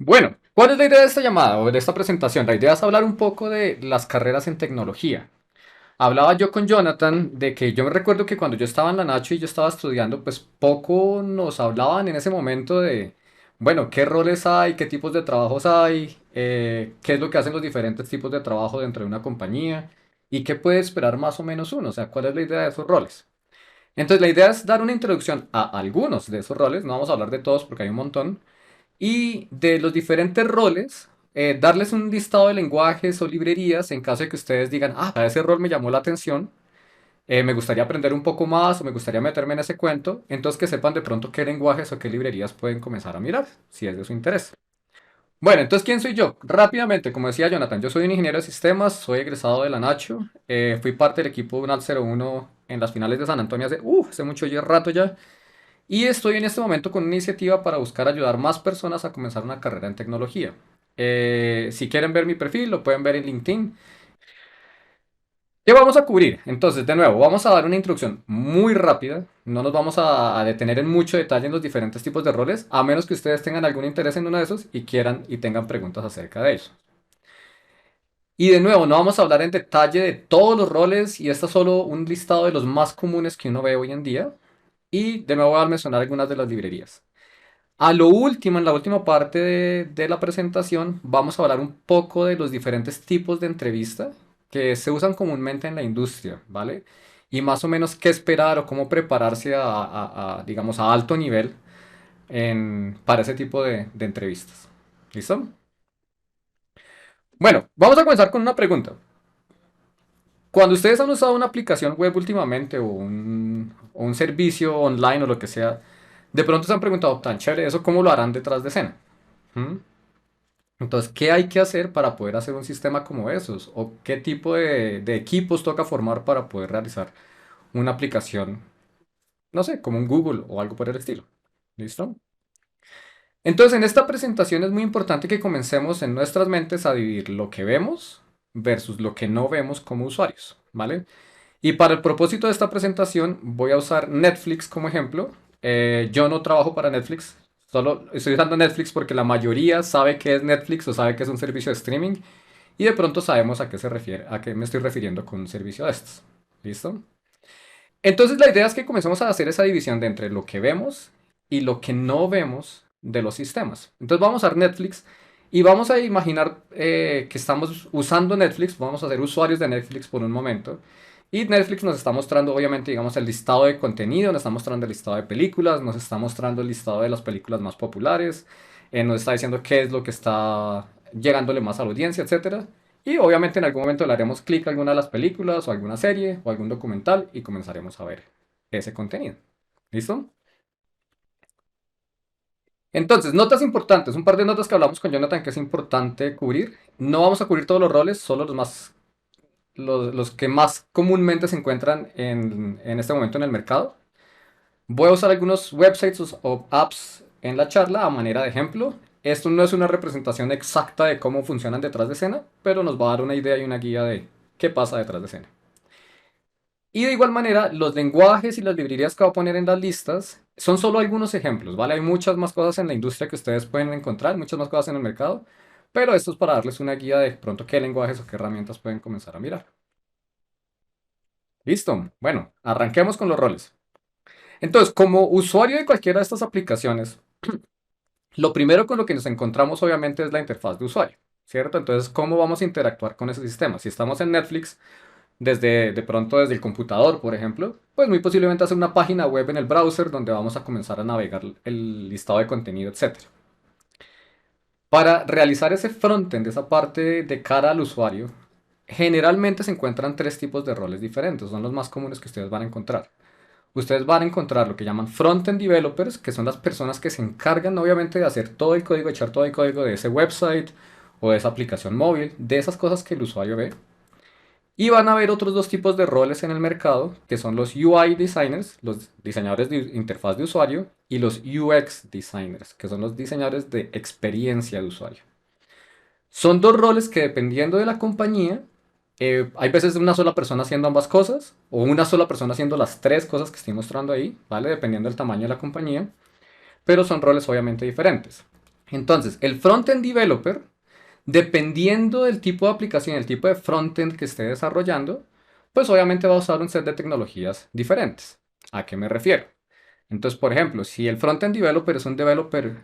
Bueno, ¿cuál es la idea de esta llamada o de esta presentación? La idea es hablar un poco de las carreras en tecnología. Hablaba yo con Jonathan de que yo me recuerdo que cuando yo estaba en la Nacho y yo estaba estudiando, pues poco nos hablaban en ese momento de, bueno, qué roles hay, qué tipos de trabajos hay, qué es lo que hacen los diferentes tipos de trabajo dentro de una compañía y qué puede esperar más o menos uno, o sea, cuál es la idea de esos roles. Entonces, la idea es dar una introducción a algunos de esos roles, no vamos a hablar de todos porque hay un montón, y de los diferentes roles, darles un listado de lenguajes o librerías en caso de que ustedes digan, ah, ese rol me llamó la atención, me gustaría aprender un poco más o me gustaría meterme en ese cuento, entonces que sepan de pronto qué lenguajes o qué librerías pueden comenzar a mirar, si es de su interés. Bueno, entonces, ¿quién soy yo? Rápidamente, como decía Jonathan, yo soy un ingeniero de sistemas, soy egresado de la Nacho, fui parte del equipo UNAL 01 en las finales de San Antonio hace mucho rato ya. Y estoy en este momento con una iniciativa para buscar ayudar más personas a comenzar una carrera en tecnología. Si quieren ver mi perfil, lo pueden ver en LinkedIn. ¿Qué vamos a cubrir? Entonces, de nuevo, vamos a dar una introducción muy rápida. No nos vamos a detener en mucho detalle en los diferentes tipos de roles, a menos que ustedes tengan algún interés en uno de esos y quieran y tengan preguntas acerca de ellos. Y de nuevo, no vamos a hablar en detalle de todos los roles y este es solo un listado de los más comunes que uno ve hoy en día. Y de nuevo voy a mencionar algunas de las librerías. A lo último, en la última parte de la presentación, vamos a hablar un poco de los diferentes tipos de entrevista que se usan comúnmente en la industria, ¿vale? Y más o menos qué esperar o cómo prepararse digamos, a alto nivel para ese tipo de entrevistas. ¿Listo? Bueno, vamos a comenzar con una pregunta. Cuando ustedes han usado una aplicación web últimamente o un servicio online o lo que sea, de pronto se han preguntado, tan chévere, ¿eso cómo lo harán detrás de escena? ¿Mm? Entonces, ¿qué hay que hacer para poder hacer un sistema como esos? ¿O qué tipo de equipos toca formar para poder realizar una aplicación, no sé, como un Google o algo por el estilo? ¿Listo? Entonces, en esta presentación es muy importante que comencemos en nuestras mentes a dividir lo que vemos versus lo que no vemos como usuarios, ¿vale? Y para el propósito de esta presentación voy a usar Netflix como ejemplo. Yo no trabajo para Netflix, solo estoy usando Netflix porque la mayoría sabe qué es Netflix o sabe que es un servicio de streaming y de pronto sabemos a qué se refiere, a qué me estoy refiriendo con un servicio de estos. ¿Listo? Entonces la idea es que comencemos a hacer esa división de entre lo que vemos y lo que no vemos de los sistemas. Entonces vamos a ver Netflix y vamos a imaginar que estamos usando Netflix, vamos a ser usuarios de Netflix por un momento. Y Netflix nos está mostrando, obviamente, digamos, el listado de contenido, nos está mostrando el listado de películas, nos está mostrando el listado de las películas más populares, nos está diciendo qué es lo que está llegándole más a la audiencia, etcétera. Y obviamente en algún momento le haremos clic a alguna de las películas o alguna serie o algún documental y comenzaremos a ver ese contenido. ¿Listo? Entonces, notas importantes, un par de notas que hablamos con Jonathan que es importante cubrir. No vamos a cubrir todos los roles, solo los que más comúnmente se encuentran en este momento en el mercado. Voy a usar algunos websites o apps en la charla a manera de ejemplo. Esto no es una representación exacta de cómo funcionan detrás de escena, pero nos va a dar una idea y una guía de qué pasa detrás de escena. Y de igual manera, los lenguajes y las librerías que voy a poner en las listas son solo algunos ejemplos, ¿vale? Hay muchas más cosas en la industria que ustedes pueden encontrar, muchas más cosas en el mercado, pero esto es para darles una guía de pronto qué lenguajes o qué herramientas pueden comenzar a mirar. Listo. Bueno, arranquemos con los roles. Entonces, como usuario de cualquiera de estas aplicaciones, lo primero con lo que nos encontramos obviamente es la interfaz de usuario, ¿cierto? Entonces, ¿cómo vamos a interactuar con ese sistema? Si estamos en Netflix, de pronto desde el computador, por ejemplo, pues muy posiblemente hacer una página web en el browser donde vamos a comenzar a navegar el listado de contenido, etcétera. Para realizar ese frontend, esa parte de cara al usuario, generalmente se encuentran tres tipos de roles diferentes, son los más comunes que ustedes van a encontrar. Ustedes van a encontrar lo que llaman frontend developers, que son las personas que se encargan obviamente de hacer todo el código, echar todo el código de ese website o de esa aplicación móvil, de esas cosas que el usuario ve. Y van a haber otros dos tipos de roles en el mercado, que son los UI designers, los diseñadores de interfaz de usuario, y los UX designers, que son los diseñadores de experiencia de usuario. Son dos roles que dependiendo de la compañía, hay veces una sola persona haciendo ambas cosas, o una sola persona haciendo las tres cosas que estoy mostrando ahí, ¿vale? Dependiendo del tamaño de la compañía, pero son roles obviamente diferentes. Entonces, el frontend developer, dependiendo del tipo de aplicación, el tipo de frontend que esté desarrollando, pues obviamente va a usar un set de tecnologías diferentes. ¿A qué me refiero? Entonces, por ejemplo, si el frontend developer,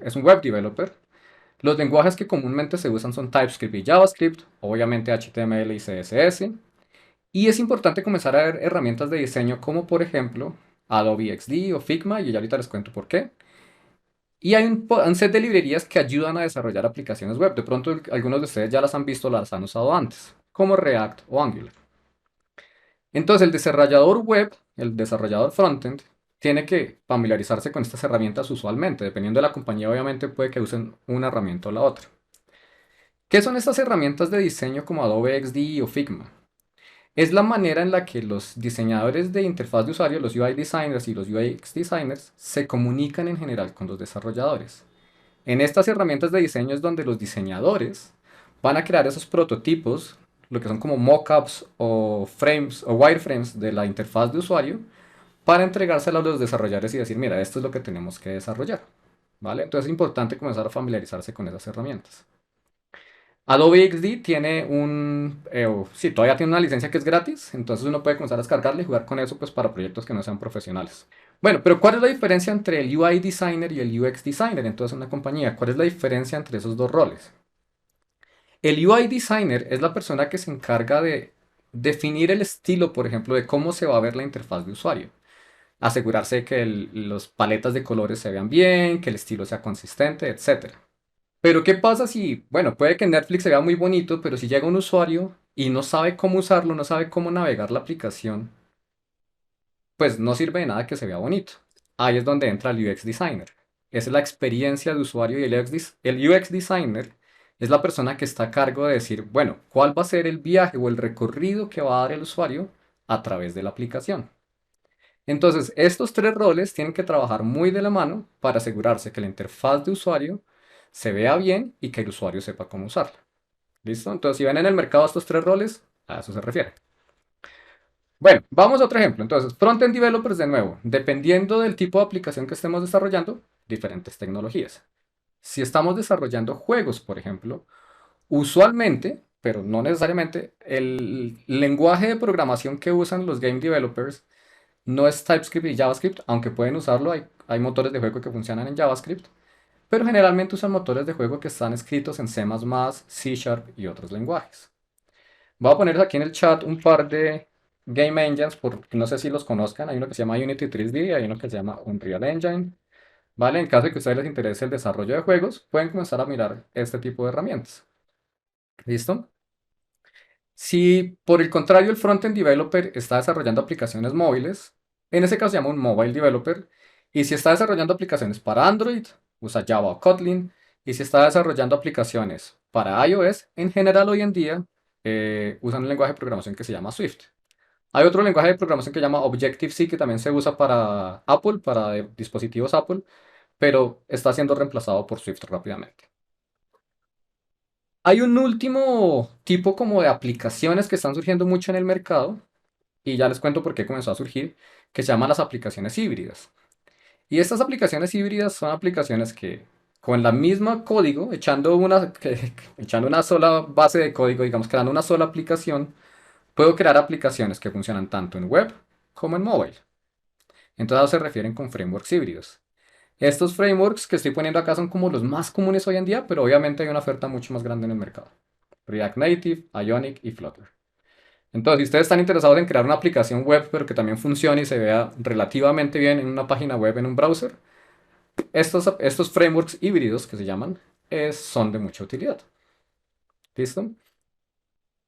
es un web developer, los lenguajes que comúnmente se usan son TypeScript y JavaScript, obviamente HTML y CSS. Y es importante comenzar a ver herramientas de diseño como por ejemplo Adobe XD o Figma, y ya ahorita les cuento por qué. Y hay un set de librerías que ayudan a desarrollar aplicaciones web. De pronto algunos de ustedes ya las han visto, las han usado antes, como React o Angular. Entonces el desarrollador web, el desarrollador frontend, tiene que familiarizarse con estas herramientas usualmente. Dependiendo de la compañía, obviamente puede que usen una herramienta o la otra. ¿Qué son estas herramientas de diseño como Adobe XD o Figma? Es la manera en la que los diseñadores de interfaz de usuario, los UI designers y los UX designers, se comunican en general con los desarrolladores. En estas herramientas de diseño es donde los diseñadores van a crear esos prototipos, lo que son como mockups o frames o wireframes de la interfaz de usuario, para entregársela a los desarrolladores y decir, mira, esto es lo que tenemos que desarrollar. ¿Vale? Entonces es importante comenzar a familiarizarse con esas herramientas. Adobe XD tiene sí, todavía tiene una licencia que es gratis, entonces uno puede comenzar a descargarla y jugar con eso pues para proyectos que no sean profesionales. Bueno, pero ¿cuál es la diferencia entre el UI designer y el UX designer entonces en una compañía? ¿Cuál es la diferencia entre esos dos roles? El UI designer es la persona que se encarga de definir el estilo, por ejemplo, de cómo se va a ver la interfaz de usuario. Asegurarse que los paletas de colores se vean bien, que el estilo sea consistente, etc. Pero ¿qué pasa si, bueno, puede que Netflix se vea muy bonito, pero si llega un usuario y no sabe cómo usarlo, no sabe cómo navegar la aplicación, pues no sirve de nada que se vea bonito. Ahí es donde entra el UX designer. Esa es la experiencia de usuario y el UX designer es la persona que está a cargo de decir, bueno, ¿cuál va a ser el viaje o el recorrido que va a dar el usuario a través de la aplicación? Entonces, estos tres roles tienen que trabajar muy de la mano para asegurarse que la interfaz de usuario se vea bien y que el usuario sepa cómo usarla. ¿Listo? Entonces, si ven en el mercado estos tres roles, a eso se refiere. Bueno, vamos a otro ejemplo. Entonces, frontend developers de nuevo, dependiendo del tipo de aplicación que estemos desarrollando, diferentes tecnologías. Si estamos desarrollando juegos, por ejemplo, usualmente, pero no necesariamente, el lenguaje de programación que usan los game developers no es TypeScript y JavaScript, aunque pueden usarlo, hay motores de juego que funcionan en JavaScript, pero generalmente usan motores de juego que están escritos en C++, C Sharp y otros lenguajes. Voy a poner aquí en el chat un par de Game Engines, porque no sé si los conozcan. Hay uno que se llama Unity 3D y hay uno que se llama Unreal Engine. ¿Vale? En caso de que a ustedes les interese el desarrollo de juegos, pueden comenzar a mirar este tipo de herramientas. ¿Listo? Si por el contrario el frontend developer está desarrollando aplicaciones móviles, en ese caso se llama un mobile developer. Y si está desarrollando aplicaciones para Android, usa Java o Kotlin. Y si está desarrollando aplicaciones para iOS, en general hoy en día usan un lenguaje de programación que se llama Swift. Hay otro lenguaje de programación que se llama Objective-C que también se usa para Apple, para dispositivos Apple, pero está siendo reemplazado por Swift rápidamente. Hay un último tipo como de aplicaciones que están surgiendo mucho en el mercado, y ya les cuento por qué comenzó a surgir, que se llaman las aplicaciones híbridas. Y estas aplicaciones híbridas son aplicaciones que con la misma código, echando una sola base de código, digamos, creando una sola aplicación, puedo crear aplicaciones que funcionan tanto en web como en mobile. Entonces a eso se refieren con frameworks híbridos. Estos frameworks que estoy poniendo acá son como los más comunes hoy en día, pero obviamente hay una oferta mucho más grande en el mercado. React Native, Ionic y Flutter. Entonces, si ustedes están interesados en crear una aplicación web, pero que también funcione y se vea relativamente bien en una página web en un browser, estos frameworks híbridos que se llaman son de mucha utilidad. ¿Listo?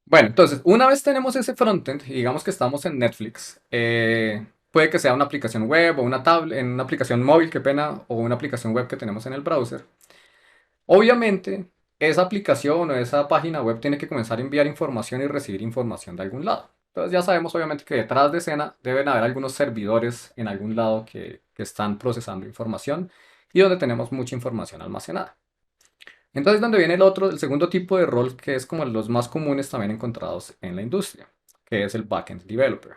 Bueno, entonces, una vez tenemos ese frontend, y digamos que estamos en Netflix, puede que sea una aplicación web o una tablet, en una aplicación móvil, qué pena, o una aplicación web que tenemos en el browser. Obviamente, esa aplicación o esa página web tiene que comenzar a enviar información y recibir información de algún lado. Entonces ya sabemos obviamente que detrás de escena deben haber algunos servidores en algún lado que están procesando información y donde tenemos mucha información almacenada. Entonces, donde viene el segundo tipo de rol, que es como los más comunes también encontrados en la industria, que es el backend developer.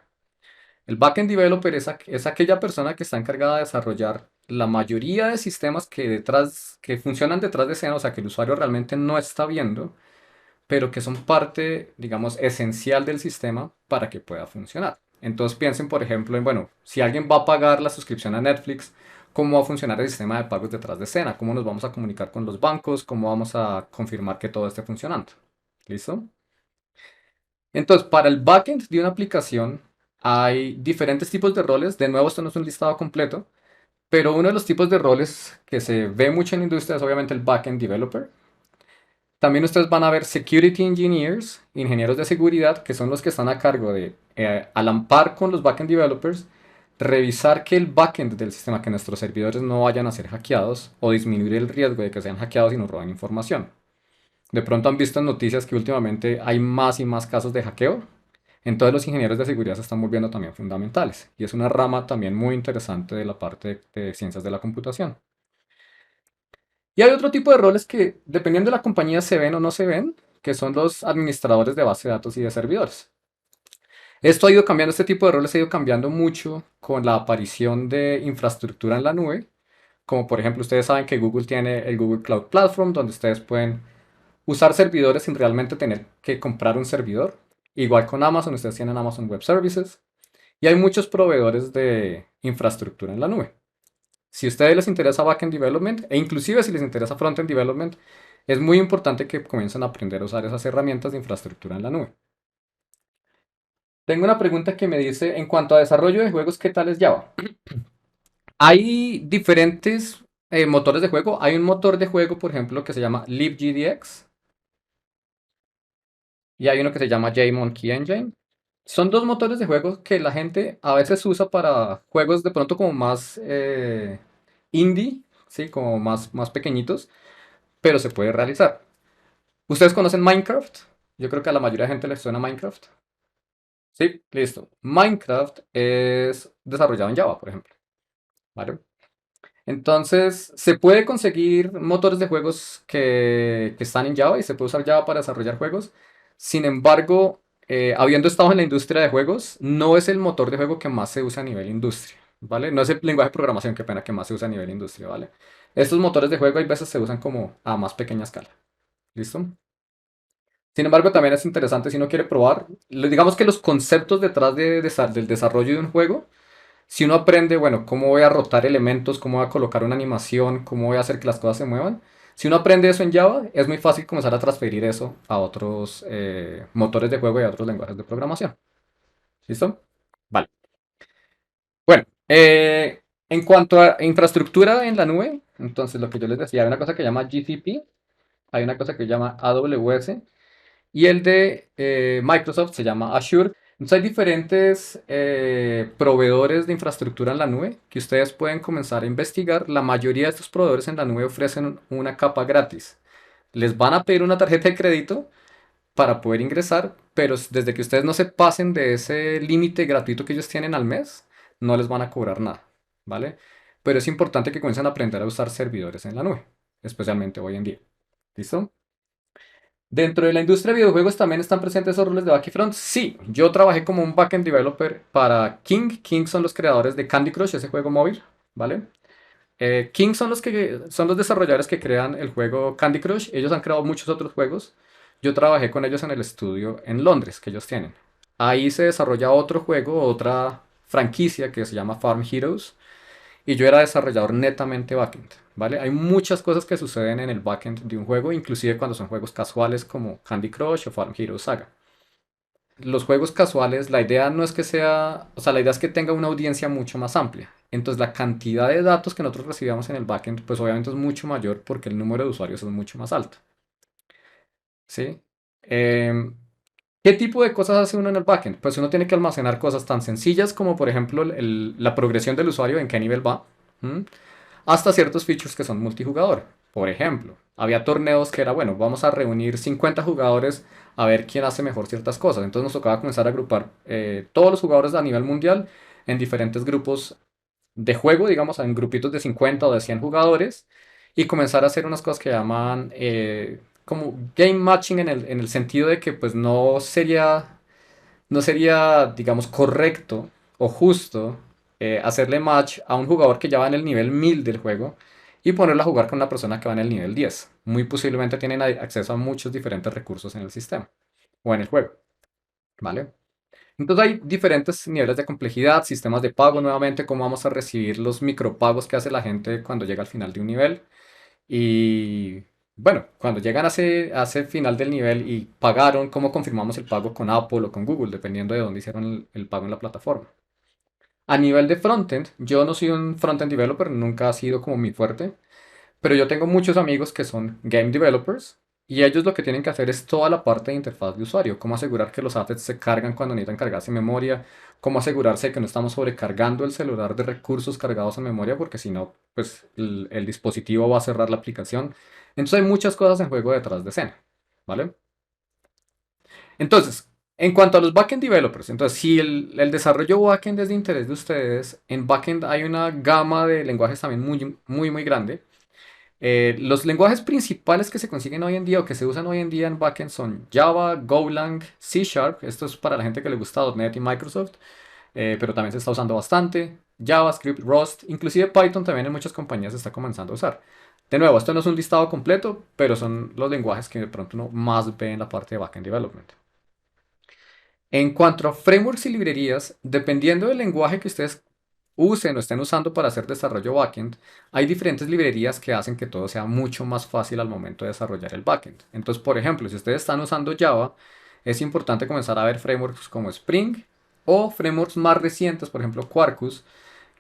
El backend developer es aquella persona que está encargada de desarrollar la mayoría de sistemas que funcionan detrás de escena, o sea, que el usuario realmente no está viendo, pero que son parte, digamos, esencial del sistema para que pueda funcionar. Entonces piensen, por ejemplo, en, bueno, si alguien va a pagar la suscripción a Netflix, ¿cómo va a funcionar el sistema de pagos detrás de escena? ¿Cómo nos vamos a comunicar con los bancos? ¿Cómo vamos a confirmar que todo esté funcionando? ¿Listo? Entonces, para el backend de una aplicación hay diferentes tipos de roles. De nuevo, esto no es un listado completo, pero uno de los tipos de roles que se ve mucho en la industria es obviamente el backend developer. También ustedes van a ver security engineers, ingenieros de seguridad, que son los que están a cargo de, al ampar con los backend developers, revisar que el backend del sistema, que nuestros servidores no vayan a ser hackeados o disminuir el riesgo de que sean hackeados y nos roben información. De pronto han visto en noticias que últimamente hay más y más casos de hackeo. Entonces los ingenieros de seguridad se están volviendo también fundamentales. Y es una rama también muy interesante de la parte de ciencias de la computación. Y hay otro tipo de roles que, dependiendo de la compañía, se ven o no se ven, que son los administradores de base de datos y de servidores. Esto ha ido cambiando, este tipo de roles ha ido cambiando mucho con la aparición de infraestructura en la nube, como por ejemplo ustedes saben que Google tiene el Google Cloud Platform, donde ustedes pueden usar servidores sin realmente tener que comprar un servidor. Igual con Amazon, ustedes tienen Amazon Web Services, y hay muchos proveedores de infraestructura en la nube. Si a ustedes les interesa backend development e inclusive si les interesa frontend development, es muy importante que comiencen a aprender a usar esas herramientas de infraestructura en la nube. Tengo una pregunta que me dice, en cuanto a desarrollo de juegos, ¿qué tal es Java? Hay diferentes motores de juego. Hay un motor de juego, por ejemplo, que se llama libgdx y hay uno que se llama JMonkey Engine. Son dos motores de juego que la gente a veces usa para juegos de pronto como más indie, ¿sí? Como más pequeñitos, pero se puede realizar. ¿Ustedes conocen Minecraft? Yo creo que a la mayoría de gente les suena Minecraft. Sí, listo. Minecraft es desarrollado en Java, por ejemplo. ¿Vale? Entonces, se puede conseguir motores de juegos que están en Java y se puede usar Java para desarrollar juegos. Sin embargo, habiendo estado en la industria de juegos, no es el motor de juego que más se usa a nivel industria, ¿vale? No es el lenguaje de programación, qué pena, que más se usa a nivel industria, ¿vale? Estos motores de juego hay veces se usan como a más pequeña escala. ¿Listo? Sin embargo, también es interesante si uno quiere probar, digamos que los conceptos detrás del desarrollo de un juego, si uno aprende, bueno, cómo voy a rotar elementos, cómo voy a colocar una animación, cómo voy a hacer que las cosas se muevan, si uno aprende eso en Java, es muy fácil comenzar a transferir eso a otros motores de juego y a otros lenguajes de programación. ¿Listo? Vale. Bueno, en cuanto a infraestructura en la nube, entonces lo que yo les decía, hay una cosa que se llama GCP, hay una cosa que se llama AWS, y el de Microsoft se llama Azure. Entonces hay diferentes proveedores de infraestructura en la nube que ustedes pueden comenzar a investigar. La mayoría de estos proveedores en la nube ofrecen una capa gratis. Les van a pedir una tarjeta de crédito para poder ingresar, pero desde que ustedes no se pasen de ese límite gratuito que ellos tienen al mes, no les van a cobrar nada, ¿vale? Pero es importante que comiencen a aprender a usar servidores en la nube, especialmente hoy en día. ¿Listo? Dentro de la industria de videojuegos también están presentes esos roles de back y front. Sí, yo trabajé como un backend developer para King. King son los creadores de Candy Crush, ese juego móvil, ¿vale? King son son los desarrolladores que crean el juego Candy Crush. Ellos han creado muchos otros juegos. Yo trabajé con ellos en el estudio en Londres que ellos tienen. Ahí se desarrolla otro juego, otra franquicia que se llama Farm Heroes y yo era desarrollador netamente backend, ¿vale? Hay muchas cosas que suceden en el backend de un juego, inclusive cuando son juegos casuales como Candy Crush o Farm Hero Saga. Los juegos casuales, la idea no es que sea, o sea, la idea es que tenga una audiencia mucho más amplia. Entonces la cantidad de datos que nosotros recibamos en el backend, pues obviamente es mucho mayor porque el número de usuarios es mucho más alto, ¿sí? Em, ¿Qué tipo de cosas hace uno en el backend? Pues uno tiene que almacenar cosas tan sencillas como por ejemplo la progresión del usuario, en qué nivel va, ¿m? Hasta ciertos features que son multijugador. Por ejemplo, había torneos que era, bueno, vamos a reunir 50 jugadores a ver quién hace mejor ciertas cosas. Entonces nos tocaba comenzar a agrupar todos los jugadores a nivel mundial en diferentes grupos de juego, digamos, en grupitos de 50 o de 100 jugadores, y comenzar a hacer unas cosas que llaman como game matching en el sentido de que pues no sería, digamos, correcto o justo hacerle match a un jugador que ya va en el nivel 1000 del juego y ponerlo a jugar con una persona que va en el nivel 10. Muy posiblemente tienen acceso a muchos diferentes recursos en el sistema o en el juego, ¿vale? Entonces hay diferentes niveles de complejidad, sistemas de pago nuevamente, cómo vamos a recibir los micropagos que hace la gente cuando llega al final de un nivel. Y bueno, cuando llegan a ese final del nivel y pagaron, cómo confirmamos el pago con Apple o con Google, dependiendo de dónde hicieron el pago en la plataforma. A nivel de frontend, yo no soy un frontend developer, nunca ha sido como mi fuerte, pero yo tengo muchos amigos que son game developers y ellos lo que tienen que hacer es toda la parte de interfaz de usuario, cómo asegurar que los assets se cargan cuando necesitan cargarse en memoria, cómo asegurarse de que no estamos sobrecargando el celular de recursos cargados en memoria, porque si no, pues el dispositivo va a cerrar la aplicación. Entonces hay muchas cosas en juego detrás de escena, ¿vale? Entonces, en cuanto a los backend developers, entonces si el desarrollo backend es de interés de ustedes, en backend hay una gama de lenguajes también muy grande. Los lenguajes principales que se consiguen hoy en día o que se usan hoy en día en backend son Java, Golang, C Sharp. Esto es para la gente que le gusta .NET y Microsoft, pero también se está usando bastante. JavaScript, Rust, inclusive Python también en muchas compañías se está comenzando a usar. De nuevo, esto no es un listado completo, pero son los lenguajes que de pronto uno más ve en la parte de backend development. En cuanto a frameworks y librerías, dependiendo del lenguaje que ustedes usen o estén usando para hacer desarrollo backend, hay diferentes librerías que hacen que todo sea mucho más fácil al momento de desarrollar el backend. Entonces, por ejemplo, si ustedes están usando Java, es importante comenzar a ver frameworks como Spring o frameworks más recientes, por ejemplo, Quarkus,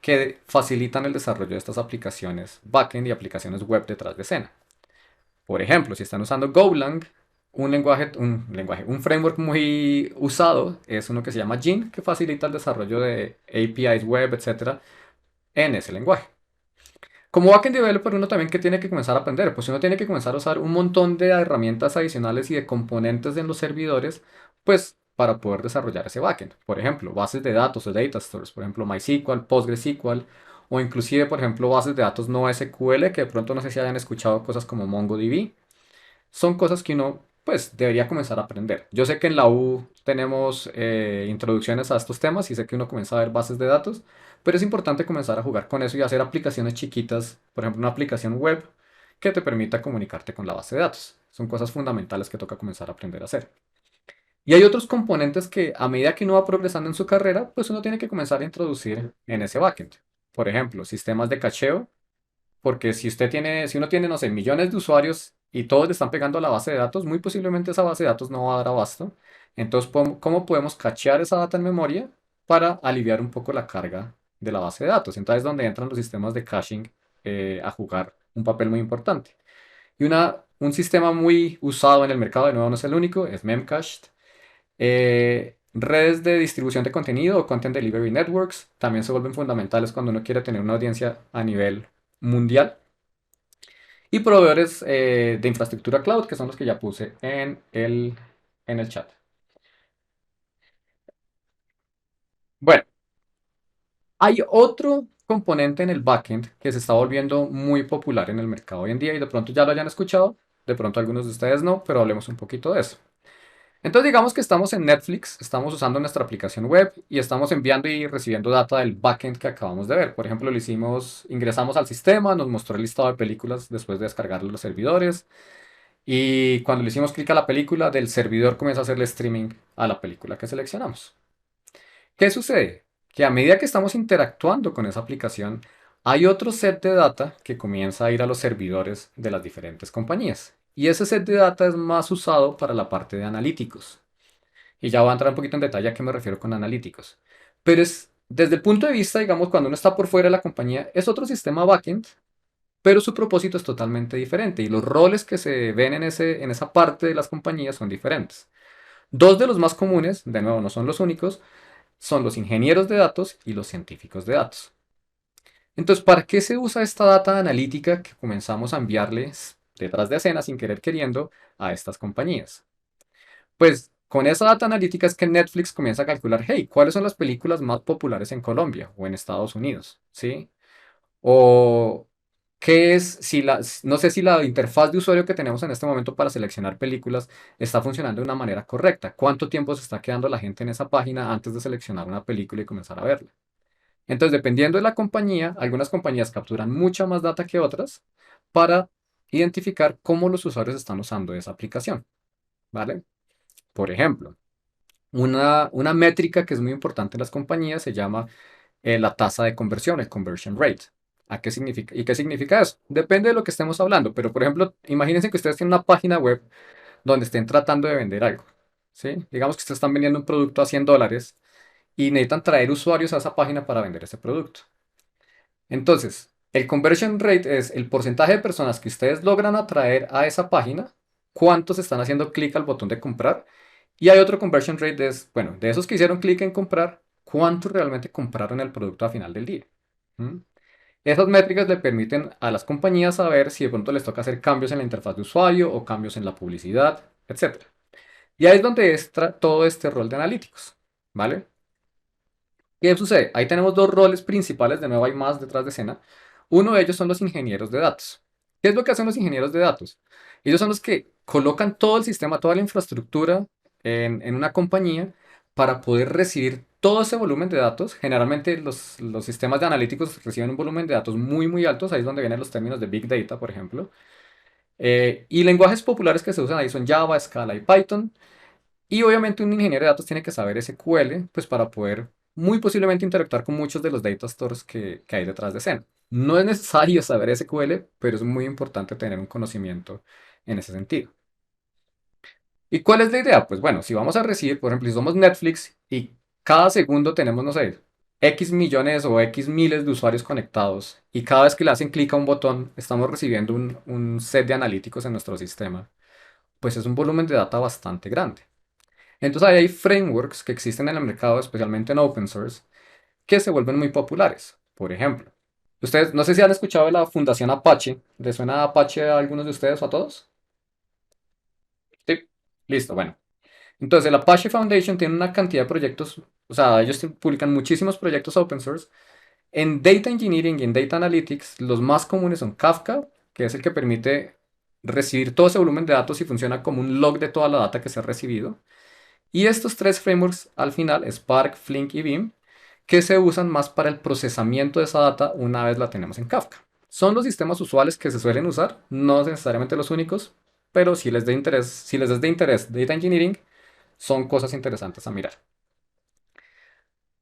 que facilitan el desarrollo de estas aplicaciones backend y aplicaciones web detrás de escena. Por ejemplo, si están usando Golang, un framework muy usado es uno que se llama Gin, que facilita el desarrollo de APIs web, etcétera, en ese lenguaje. Como backend developer, uno también que tiene que comenzar a aprender, pues uno tiene que comenzar a usar un montón de herramientas adicionales y de componentes en los servidores, pues para poder desarrollar ese backend. Por ejemplo, bases de datos o data stores, por ejemplo, MySQL, PostgreSQL, o inclusive, por ejemplo, bases de datos no SQL, que de pronto no sé si hayan escuchado cosas como MongoDB. Son cosas que uno, pues, debería comenzar a aprender. Yo sé que en la U tenemos introducciones a estos temas y sé que uno comienza a ver bases de datos, pero es importante comenzar a jugar con eso y hacer aplicaciones chiquitas, por ejemplo, una aplicación web que te permita comunicarte con la base de datos. Son cosas fundamentales que toca comenzar a aprender a hacer. Y hay otros componentes que a medida que uno va progresando en su carrera, pues uno tiene que comenzar a introducir en ese backend. Por ejemplo, sistemas de cacheo, porque si uno tiene, no sé, millones de usuarios y todos le están pegando a la base de datos, muy posiblemente esa base de datos no va a dar abasto. Entonces, ¿cómo podemos cachear esa data en memoria para aliviar un poco la carga de la base de datos? Entonces, es donde entran los sistemas de caching a jugar un papel muy importante. Y un sistema muy usado en el mercado, de nuevo no es el único, es Memcached. Redes de distribución de contenido o Content Delivery Networks también se vuelven fundamentales cuando uno quiere tener una audiencia a nivel mundial. Y proveedores de infraestructura cloud, que son los que ya puse en el chat. Bueno, hay otro componente en el backend que se está volviendo muy popular en el mercado hoy en día y de pronto ya lo hayan escuchado, de pronto algunos de ustedes no, pero hablemos un poquito de eso. Entonces digamos que estamos en Netflix, estamos usando nuestra aplicación web y estamos enviando y recibiendo data del backend que acabamos de ver. Por ejemplo, ingresamos al sistema, nos mostró el listado de películas después de descargarlo los servidores. Y cuando le hicimos clic a la película, del servidor comienza a hacerle streaming a la película que seleccionamos. ¿Qué sucede? Que a medida que estamos interactuando con esa aplicación, hay otro set de data que comienza a ir a los servidores de las diferentes compañías. Y ese set de data es más usado para la parte de analíticos. Y ya voy a entrar un poquito en detalle a qué me refiero con analíticos. Pero desde el punto de vista, digamos, cuando uno está por fuera de la compañía, es otro sistema backend, pero su propósito es totalmente diferente y los roles que se ven en esa parte de las compañías son diferentes. Dos de los más comunes, de nuevo no son los únicos, son los ingenieros de datos y los científicos de datos. Entonces, ¿para qué se usa esta data analítica que comenzamos a enviarles detrás de escena sin querer queriendo a estas compañías? Pues con esa data analítica es que Netflix comienza a calcular, hey, ¿cuáles son las películas más populares en Colombia o en Estados Unidos? ¿Sí? O qué es, no sé si la interfaz de usuario que tenemos en este momento para seleccionar películas está funcionando de una manera correcta. ¿Cuánto tiempo se está quedando la gente en esa página antes de seleccionar una película y comenzar a verla? Entonces, dependiendo de la compañía, algunas compañías capturan mucha más data que otras para identificar cómo los usuarios están usando esa aplicación, ¿vale? Por ejemplo, una métrica que es muy importante en las compañías se llama la tasa de conversión, el conversion rate. ¿A qué significa? ¿Y qué significa eso? Depende de lo que estemos hablando, pero por ejemplo, imagínense que ustedes tienen una página web donde estén tratando de vender algo, ¿sí? Digamos que ustedes están vendiendo un producto a $100 y necesitan traer usuarios a esa página para vender ese producto. Entonces, el conversion rate es el porcentaje de personas que ustedes logran atraer a esa página, cuántos están haciendo clic al botón de comprar. Y hay otro conversion rate, es, bueno, de esos que hicieron clic en comprar, cuántos realmente compraron el producto a final del día. ¿Mm? Esas métricas le permiten a las compañías saber si de pronto les toca hacer cambios en la interfaz de usuario o cambios en la publicidad, etcétera. Y ahí es donde entra todo este rol de analíticos, ¿vale? ¿Qué sucede? Ahí tenemos dos roles principales, de nuevo hay más detrás de escena. Uno de ellos son los ingenieros de datos. ¿Qué es lo que hacen los ingenieros de datos? Ellos son los que colocan todo el sistema, toda la infraestructura en una compañía para poder recibir todo ese volumen de datos. Generalmente los sistemas de analíticos reciben un volumen de datos muy, muy altos. Ahí es donde vienen los términos de Big Data, por ejemplo. Y lenguajes populares que se usan ahí son Java, Scala y Python. Y obviamente un ingeniero de datos tiene que saber SQL, pues para poder muy posiblemente interactuar con muchos de los data stores que hay detrás de escena. No es necesario saber SQL, pero es muy importante tener un conocimiento en ese sentido. ¿Y cuál es la idea? Pues bueno, si vamos a recibir, por ejemplo, si somos Netflix y cada segundo tenemos, no sé, X millones o X miles de usuarios conectados y cada vez que le hacen clic a un botón estamos recibiendo un set de analíticos en nuestro sistema, pues es un volumen de data bastante grande. Entonces ahí hay frameworks que existen en el mercado, especialmente en open source, que se vuelven muy populares. Por ejemplo, ustedes, no sé si han escuchado de la Fundación Apache. ¿Les suena Apache a algunos de ustedes o a todos? Sí. Listo, bueno. Entonces el Apache Foundation tiene una cantidad de proyectos, o sea, ellos publican muchísimos proyectos open source. En Data Engineering y en Data Analytics, los más comunes son Kafka, que es el que permite recibir todo ese volumen de datos y funciona como un log de toda la data que se ha recibido. Y estos tres frameworks al final, Spark, Flink y Beam, que se usan más para el procesamiento de esa data una vez la tenemos en Kafka. Son los sistemas usuales que se suelen usar, no necesariamente los únicos, pero si les da interés, si les es de interés Data Engineering, son cosas interesantes a mirar.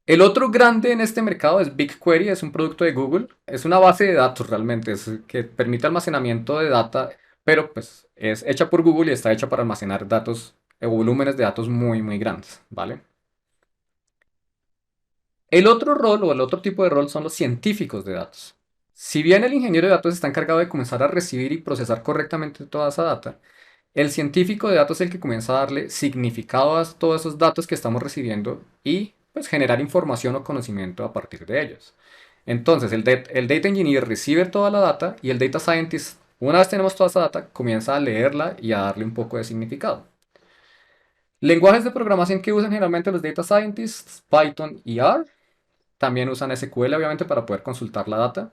El otro grande en este mercado es BigQuery, es un producto de Google, es una base de datos realmente, es que permite almacenamiento de data, pero pues es hecha por Google y está hecha para almacenar datos o volúmenes de datos muy muy grandes, ¿vale? El otro rol o el otro tipo de rol son los científicos de datos. Si bien el ingeniero de datos está encargado de comenzar a recibir y procesar correctamente toda esa data, el científico de datos es el que comienza a darle significado a todos esos datos que estamos recibiendo y pues generar información o conocimiento a partir de ellos. Entonces el data engineer recibe toda la data y el data scientist, una vez tenemos toda esa data, comienza a leerla y a darle un poco de significado. Lenguajes de programación que usan generalmente los data scientists, Python y R. También usan SQL, obviamente, para poder consultar la data.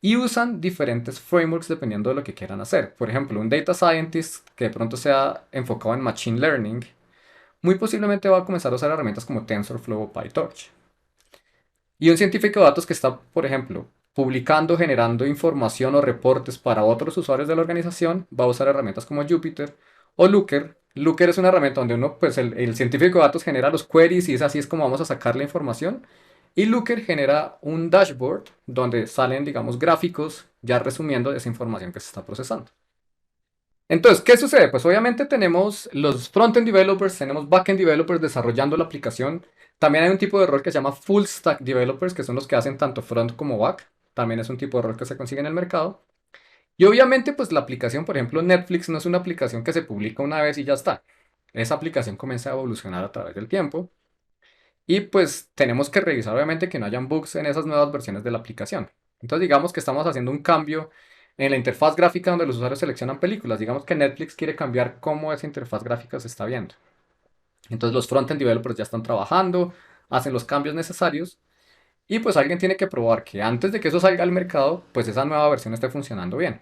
Y usan diferentes frameworks dependiendo de lo que quieran hacer. Por ejemplo, un data scientist que de pronto sea enfocado en machine learning, muy posiblemente va a comenzar a usar herramientas como TensorFlow o PyTorch. Y un científico de datos que está, por ejemplo, publicando, generando información o reportes para otros usuarios de la organización, va a usar herramientas como Jupyter o Looker. Looker es una herramienta donde uno, pues el científico de datos genera los queries y es así es como vamos a sacar la información. Y Looker genera un dashboard donde salen, digamos, gráficos ya resumiendo esa información que se está procesando. Entonces, ¿qué sucede? Pues obviamente tenemos los front-end developers, tenemos back-end developers desarrollando la aplicación. También hay un tipo de rol que se llama full stack developers, que son los que hacen tanto front como back. También es un tipo de rol que se consigue en el mercado. Y obviamente, pues la aplicación, por ejemplo, Netflix no es una aplicación que se publica una vez y ya está. Esa aplicación comienza a evolucionar a través del tiempo. Y pues tenemos que revisar obviamente que no hayan bugs en esas nuevas versiones de la aplicación. Entonces digamos que estamos haciendo un cambio en la interfaz gráfica donde los usuarios seleccionan películas. Digamos que Netflix quiere cambiar cómo esa interfaz gráfica se está viendo. Entonces los front-end developers ya están trabajando, hacen los cambios necesarios y pues alguien tiene que probar que antes de que eso salga al mercado, pues esa nueva versión esté funcionando bien.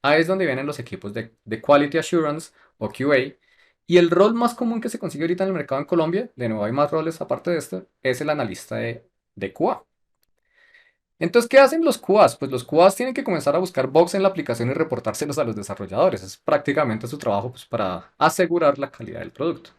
Ahí es donde vienen los equipos de Quality Assurance o QA. Y el rol más común que se consigue ahorita en el mercado en Colombia, de nuevo hay más roles aparte de este, es el analista de QA. Entonces, ¿qué hacen los QAs? Pues los QAs tienen que comenzar a buscar bugs en la aplicación y reportárselos a los desarrolladores. Es prácticamente su trabajo pues, para asegurar la calidad del producto.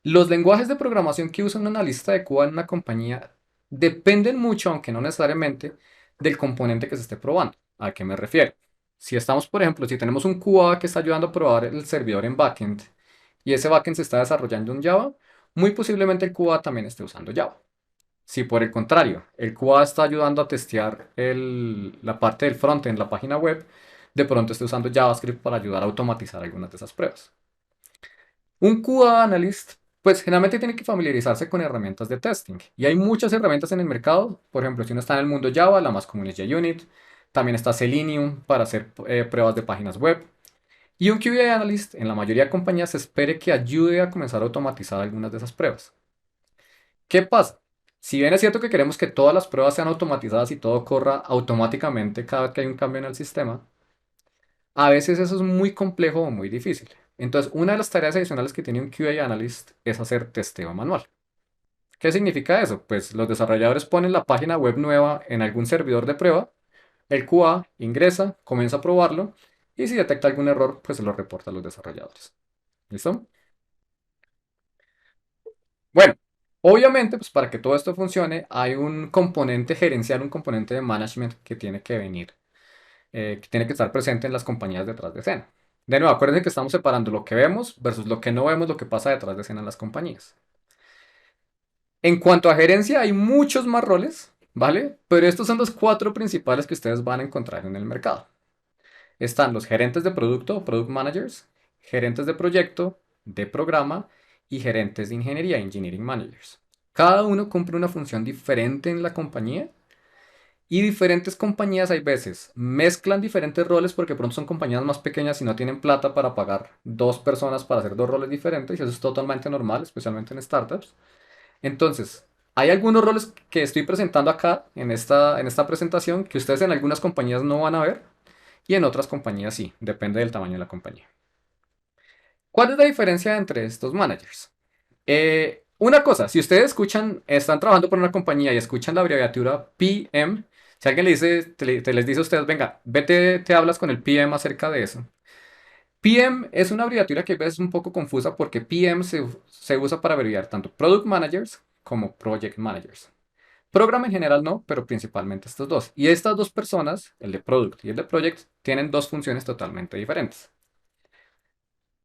Los lenguajes de programación que usa un analista de QA en una compañía dependen mucho, aunque no necesariamente, del componente que se esté probando. ¿A qué me refiero? Si estamos, por ejemplo, si tenemos un QA que está ayudando a probar el servidor en backend y ese backend se está desarrollando en Java, muy posiblemente el QA también esté usando Java. Si por el contrario, el QA está ayudando a testear la parte del frontend, la página web, de pronto esté usando JavaScript para ayudar a automatizar algunas de esas pruebas. Un QA analyst, pues generalmente tiene que familiarizarse con herramientas de testing. Y hay muchas herramientas en el mercado. Por ejemplo, si uno está en el mundo Java, la más común es JUnit. También está Selenium para hacer pruebas de páginas web. Y un QA analyst, en la mayoría de compañías, se espere que ayude a comenzar a automatizar algunas de esas pruebas. ¿Qué pasa? Si bien es cierto que queremos que todas las pruebas sean automatizadas y todo corra automáticamente cada vez que hay un cambio en el sistema, a veces eso es muy complejo o muy difícil. Entonces, una de las tareas adicionales que tiene un QA Analyst es hacer testeo manual. ¿Qué significa eso? Pues los desarrolladores ponen la página web nueva en algún servidor de prueba, el QA ingresa, comienza a probarlo y si detecta algún error, pues se lo reporta a los desarrolladores. ¿Listo? Bueno, obviamente, pues para que todo esto funcione, hay un componente gerencial, un componente de management que tiene que venir, que tiene que estar presente en las compañías detrás de escena. De nuevo, acuérdense que estamos separando lo que vemos versus lo que no vemos, lo que pasa detrás de escena en las compañías. En cuanto a gerencia, hay muchos más roles, ¿vale? Pero estos son los cuatro principales que ustedes van a encontrar en el mercado. Están los gerentes de producto, product managers, gerentes de proyecto, de programa y gerentes de ingeniería, engineering managers. Cada uno cumple una función diferente en la compañía y diferentes compañías hay veces mezclan diferentes roles porque pronto son compañías más pequeñas y no tienen plata para pagar dos personas para hacer dos roles diferentes y eso es totalmente normal, especialmente en startups. Entonces, hay algunos roles que estoy presentando acá en esta presentación que ustedes en algunas compañías no van a ver y en otras compañías sí, depende del tamaño de la compañía. ¿Cuál es la diferencia entre estos managers? Una cosa, si ustedes escuchan, están trabajando por una compañía y escuchan la abreviatura PM, si alguien le dice, les dice a ustedes, venga, vete, te hablas con el PM acerca de eso. PM es una abreviatura que a veces es un poco confusa porque PM se usa para abreviar tanto Product Managers como Project Managers. Programa en general no, pero principalmente estos dos. Y estas dos personas, el de Product y el de Project, tienen dos funciones totalmente diferentes.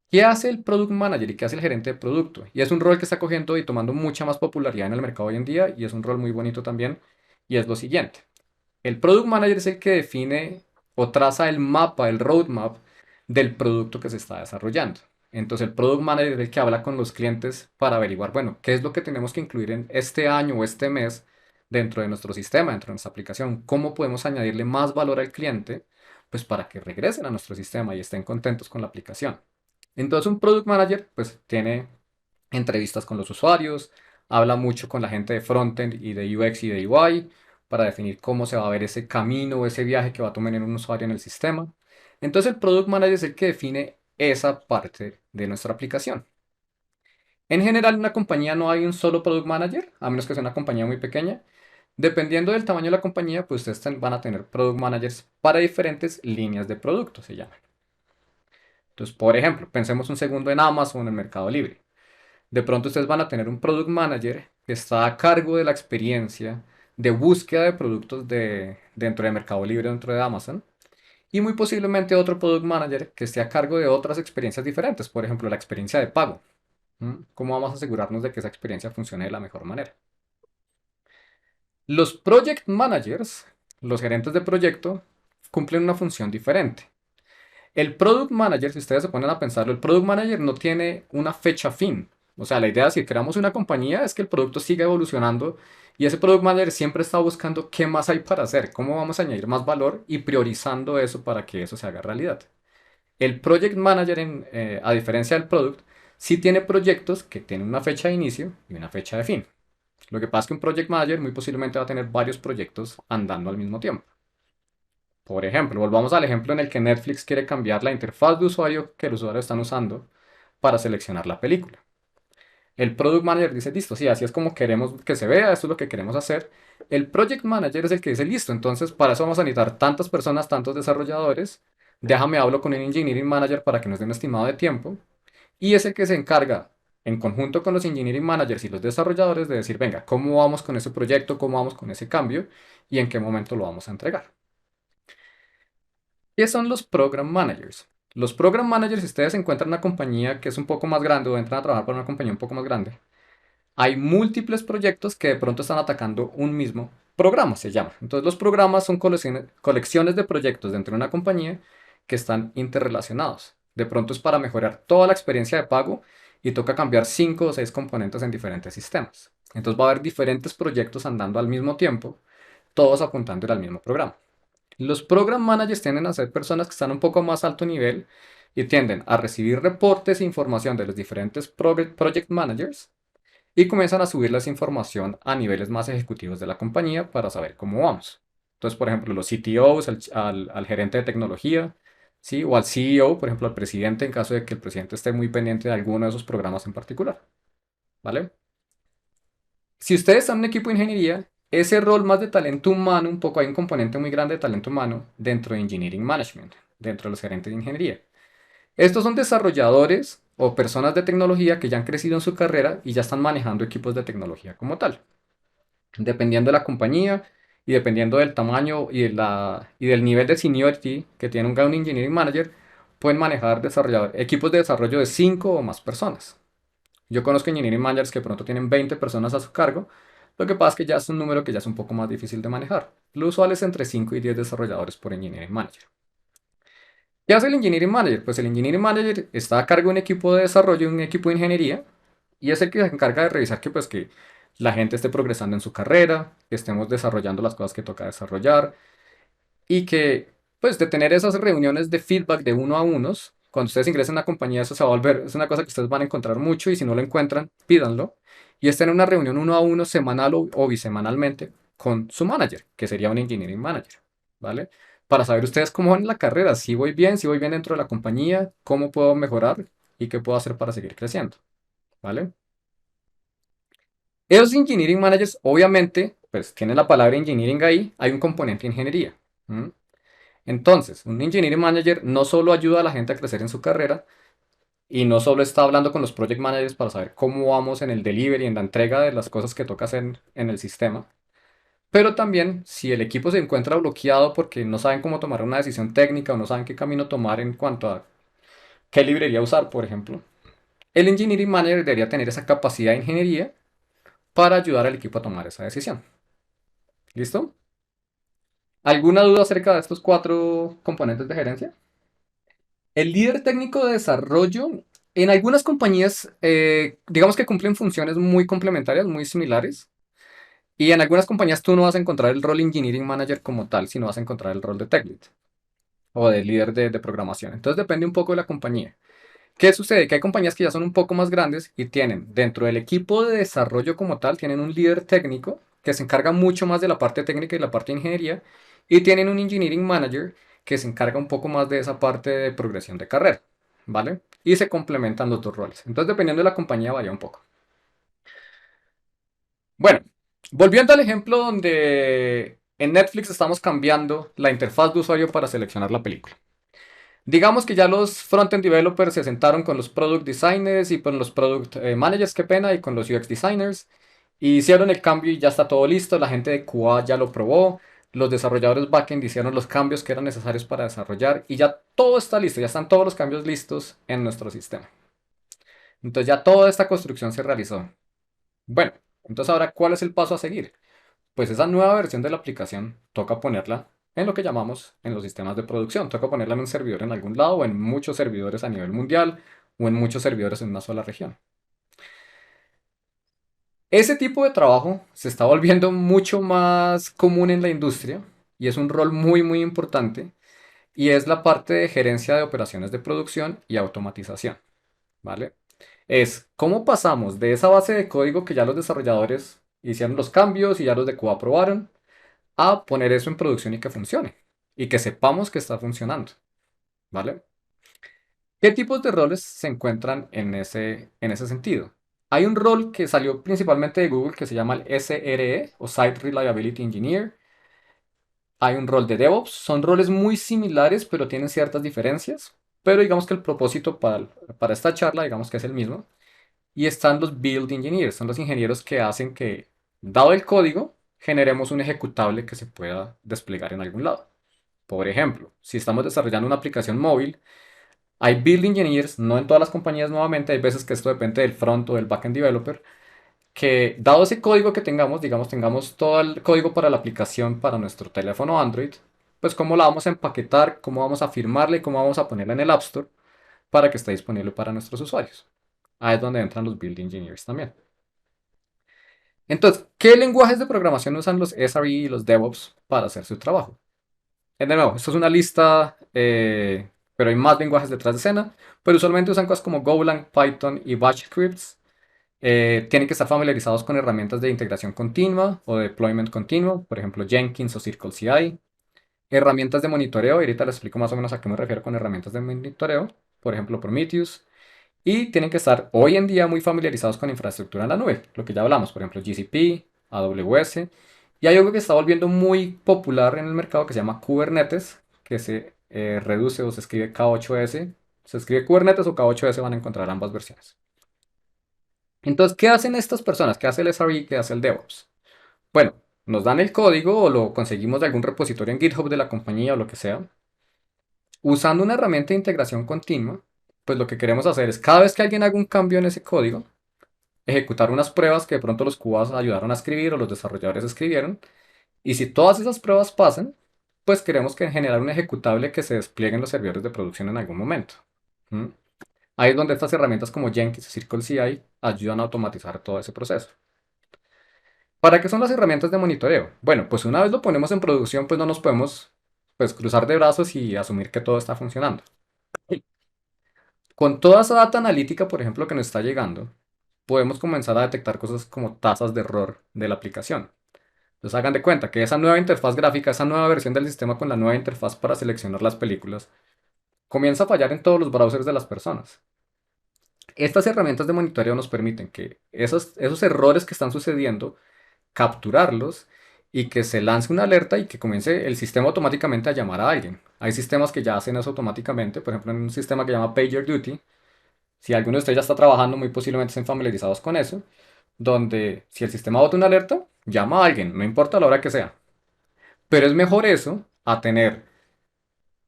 ¿Qué hace el Product Manager y qué hace el gerente de producto? Y es un rol que está cogiendo y tomando mucha más popularidad en el mercado hoy en día y es un rol muy bonito también. Y es lo siguiente. El Product Manager es el que define o traza el mapa, el roadmap del producto que se está desarrollando. Entonces el Product Manager es el que habla con los clientes para averiguar, bueno, qué es lo que tenemos que incluir en este año o este mes dentro de nuestro sistema, dentro de nuestra aplicación, cómo podemos añadirle más valor al cliente, pues para que regresen a nuestro sistema y estén contentos con la aplicación. Entonces un Product Manager pues tiene entrevistas con los usuarios, habla mucho con la gente de frontend y de UX y de UI para definir cómo se va a ver ese camino o ese viaje que va a tomar en un usuario en el sistema. Entonces el Product Manager es el que define esa parte de nuestra aplicación. En general, en una compañía no hay un solo Product Manager, a menos que sea una compañía muy pequeña. Dependiendo del tamaño de la compañía, pues ustedes van a tener Product Managers para diferentes líneas de producto, se llaman. Entonces, por ejemplo, pensemos un segundo en Amazon o en Mercado Libre. De pronto ustedes van a tener un product manager que está a cargo de la experiencia de búsqueda de productos dentro de Mercado Libre, dentro de Amazon. Y muy posiblemente otro product manager que esté a cargo de otras experiencias diferentes, por ejemplo, la experiencia de pago. ¿Cómo vamos a asegurarnos de que esa experiencia funcione de la mejor manera? Los project managers, los gerentes de proyecto, cumplen una función diferente. El Product Manager, si ustedes se ponen a pensarlo, el Product Manager no tiene una fecha fin. O sea, la idea si creamos una compañía es que el producto siga evolucionando y ese Product Manager siempre está buscando qué más hay para hacer, cómo vamos a añadir más valor y priorizando eso para que eso se haga realidad. El Project Manager, a diferencia del Product, sí tiene proyectos que tienen una fecha de inicio y una fecha de fin. Lo que pasa es que un Project Manager muy posiblemente va a tener varios proyectos andando al mismo tiempo. Por ejemplo, volvamos al ejemplo en el que Netflix quiere cambiar la interfaz de usuario que los usuarios están usando para seleccionar la película. El Product Manager dice, listo, sí, así es como queremos que se vea, esto es lo que queremos hacer. El Project Manager es el que dice, listo, entonces para eso vamos a necesitar tantas personas, tantos desarrolladores. Déjame hablo con el Engineering Manager para que nos dé un estimado de tiempo. Y es el que se encarga, en conjunto con los Engineering Managers y los desarrolladores, de decir, venga, ¿cómo vamos con ese proyecto? ¿Cómo vamos con ese cambio? ¿Y en qué momento lo vamos a entregar? ¿Qué son los Program Managers? Los Program Managers, si ustedes encuentran una compañía que es un poco más grande o entran a trabajar para una compañía un poco más grande, hay múltiples proyectos que de pronto están atacando un mismo programa, se llama. Entonces los programas son colecciones de proyectos dentro de una compañía que están interrelacionados. De pronto es para mejorar toda la experiencia de pago y toca cambiar 5 o 6 componentes en diferentes sistemas. Entonces va a haber diferentes proyectos andando al mismo tiempo, todos apuntando al mismo programa. Los program managers tienden a ser personas que están un poco más alto nivel y tienden a recibir reportes e información de los diferentes project managers y comienzan a subir esa información a niveles más ejecutivos de la compañía para saber cómo vamos. Entonces, por ejemplo, los CTOs, al gerente de tecnología, ¿sí? O al CEO, por ejemplo, al presidente, en caso de que el presidente esté muy pendiente de alguno de esos programas en particular, ¿vale? Si ustedes están en un equipo de ingeniería, ese rol más de talento humano, un poco hay un componente muy grande de talento humano dentro de Engineering Management, dentro de los gerentes de ingeniería. Estos son desarrolladores o personas de tecnología que ya han crecido en su carrera y ya están manejando equipos de tecnología como tal. Dependiendo de la compañía y dependiendo del tamaño y del nivel de seniority que tiene un engineering manager, pueden manejar equipos de desarrollo de 5 o más personas. Yo conozco engineering managers que pronto tienen 20 personas a su cargo. Lo que pasa es que ya es un número que ya es un poco más difícil de manejar. Lo usual es entre 5 y 10 desarrolladores por engineering manager. ¿Qué hace el Engineering Manager? Pues el Engineering Manager está a cargo de un equipo de desarrollo, un equipo de ingeniería, y es el que se encarga de revisar que la gente esté progresando en su carrera, que estemos desarrollando las cosas que toca desarrollar, y que, pues, de tener esas reuniones de feedback de uno a unos. Cuando ustedes ingresen a una compañía, eso se va a volver, es una cosa que ustedes van a encontrar mucho, y si no lo encuentran, pídanlo. Y es tener una reunión uno a uno semanal o bisemanalmente con su manager, que sería un Engineering Manager, ¿vale? Para saber ustedes cómo van en la carrera, si voy bien dentro de la compañía, cómo puedo mejorar y qué puedo hacer para seguir creciendo, ¿vale? Esos engineering managers, obviamente, pues tienen la palabra engineering ahí, hay un componente de ingeniería. ¿M? Entonces, un engineering manager no solo ayuda a la gente a crecer en su carrera y no solo está hablando con los project managers para saber cómo vamos en el delivery, en la entrega de las cosas que toca hacer en el sistema, pero también si el equipo se encuentra bloqueado porque no saben cómo tomar una decisión técnica o no saben qué camino tomar en cuanto a qué librería usar, por ejemplo, el engineering manager debería tener esa capacidad de ingeniería para ayudar al equipo a tomar esa decisión. ¿Listo? ¿Alguna duda acerca de estos 4 componentes de gerencia? El líder técnico de desarrollo, en algunas compañías, digamos que cumplen funciones muy complementarias, muy similares. Y en algunas compañías tú no vas a encontrar el rol Engineering Manager como tal, sino vas a encontrar el rol de Tech Lead o de líder de programación. Entonces depende un poco de la compañía. ¿Qué sucede? Que hay compañías que ya son un poco más grandes y tienen dentro del equipo de desarrollo como tal, tienen un líder técnico que se encarga mucho más de la parte técnica y la parte de ingeniería y tienen un engineering manager que se encarga un poco más de esa parte de progresión de carrera, ¿vale? Y se complementan los dos roles. Entonces dependiendo de la compañía varía un poco. Bueno, volviendo al ejemplo donde en Netflix estamos cambiando la interfaz de usuario para seleccionar la película. Digamos que ya los front-end developers se sentaron con los product designers y con los product managers, qué pena, y con los UX designers. Y hicieron el cambio y ya está todo listo. La gente de QA ya lo probó. Los desarrolladores backend hicieron los cambios que eran necesarios para desarrollar. Y ya todo está listo. Ya están todos los cambios listos en nuestro sistema. Entonces ya toda esta construcción se realizó. Bueno, entonces ahora, ¿cuál es el paso a seguir? Pues esa nueva versión de la aplicación toca ponerla en lo que llamamos en los sistemas de producción. Toca ponerla en un servidor en algún lado o en muchos servidores a nivel mundial o en muchos servidores en una sola región. Ese tipo de trabajo se está volviendo mucho más común en la industria y es un rol muy muy importante y es la parte de gerencia de operaciones de producción y automatización, ¿vale? Es cómo pasamos de esa base de código que ya los desarrolladores hicieron los cambios y ya los de QA aprobaron a poner eso en producción y que funcione. Y que sepamos que está funcionando, ¿vale? ¿Qué tipos de roles se encuentran en ese sentido? Hay un rol que salió principalmente de Google que se llama el SRE o Site Reliability Engineer. Hay un rol de DevOps. Son roles muy similares, pero tienen ciertas diferencias. Pero digamos que el propósito para esta charla, digamos que es el mismo. Y están los Build Engineers. Son los ingenieros que hacen que, dado el código, generemos un ejecutable que se pueda desplegar en algún lado. Por ejemplo, si estamos desarrollando una aplicación móvil, hay Build Engineers, no en todas las compañías nuevamente, hay veces que esto depende del front o del backend developer, que dado ese código que tengamos, digamos, tengamos todo el código para la aplicación para nuestro teléfono Android, pues cómo la vamos a empaquetar, cómo vamos a firmarla y cómo vamos a ponerla en el App Store para que esté disponible para nuestros usuarios. Ahí es donde entran los Build Engineers también. Entonces, ¿qué lenguajes de programación usan los SRE y los DevOps para hacer su trabajo? De nuevo, esto es una lista, pero hay más lenguajes detrás de escena, pero usualmente usan cosas como Golang, Python y Bash scripts. Tienen que estar familiarizados con herramientas de integración continua o de deployment continuo, por ejemplo Jenkins o CircleCI. Herramientas de monitoreo, y ahorita les explico más o menos a qué me refiero con herramientas de monitoreo, por ejemplo Prometheus. Y tienen que estar hoy en día muy familiarizados con infraestructura en la nube, lo que ya hablamos, por ejemplo GCP, AWS. Y hay algo que está volviendo muy popular en el mercado que se llama Kubernetes, que se reduce o se escribe K8S. Se escribe Kubernetes o K8S, van a encontrar ambas versiones. Entonces, ¿qué hacen estas personas? ¿Qué hace el SRE? ¿Qué hace el DevOps? Bueno, nos dan el código o lo conseguimos de algún repositorio en GitHub de la compañía o lo que sea. Usando una herramienta de integración continua, pues lo que queremos hacer es cada vez que alguien haga un cambio en ese código, ejecutar unas pruebas que de pronto los cubas ayudaron a escribir o los desarrolladores escribieron. Y si todas esas pruebas pasan, pues queremos que generar un ejecutable que se despliegue en los servidores de producción en algún momento. ¿Mm? Ahí es donde estas herramientas como Jenkins y CircleCI ayudan a automatizar todo ese proceso. ¿Para qué son las herramientas de monitoreo? Bueno, pues una vez lo ponemos en producción, pues no nos podemos pues, cruzar de brazos y asumir que todo está funcionando. Con toda esa data analítica, por ejemplo, que nos está llegando, podemos comenzar a detectar cosas como tasas de error de la aplicación. Entonces hagan de cuenta que esa nueva interfaz gráfica, esa nueva versión del sistema con la nueva interfaz para seleccionar las películas, comienza a fallar en todos los browsers de las personas. Estas herramientas de monitoreo nos permiten que esos errores que están sucediendo, capturarlos y que se lance una alerta y que comience el sistema automáticamente a llamar a alguien. Hay sistemas que ya hacen eso automáticamente, por ejemplo en un sistema que se llama PagerDuty. Si alguno de ustedes ya está trabajando, muy posiblemente estén familiarizados con eso, donde si el sistema bota una alerta, llama a alguien, no importa la hora que sea. Pero es mejor eso a tener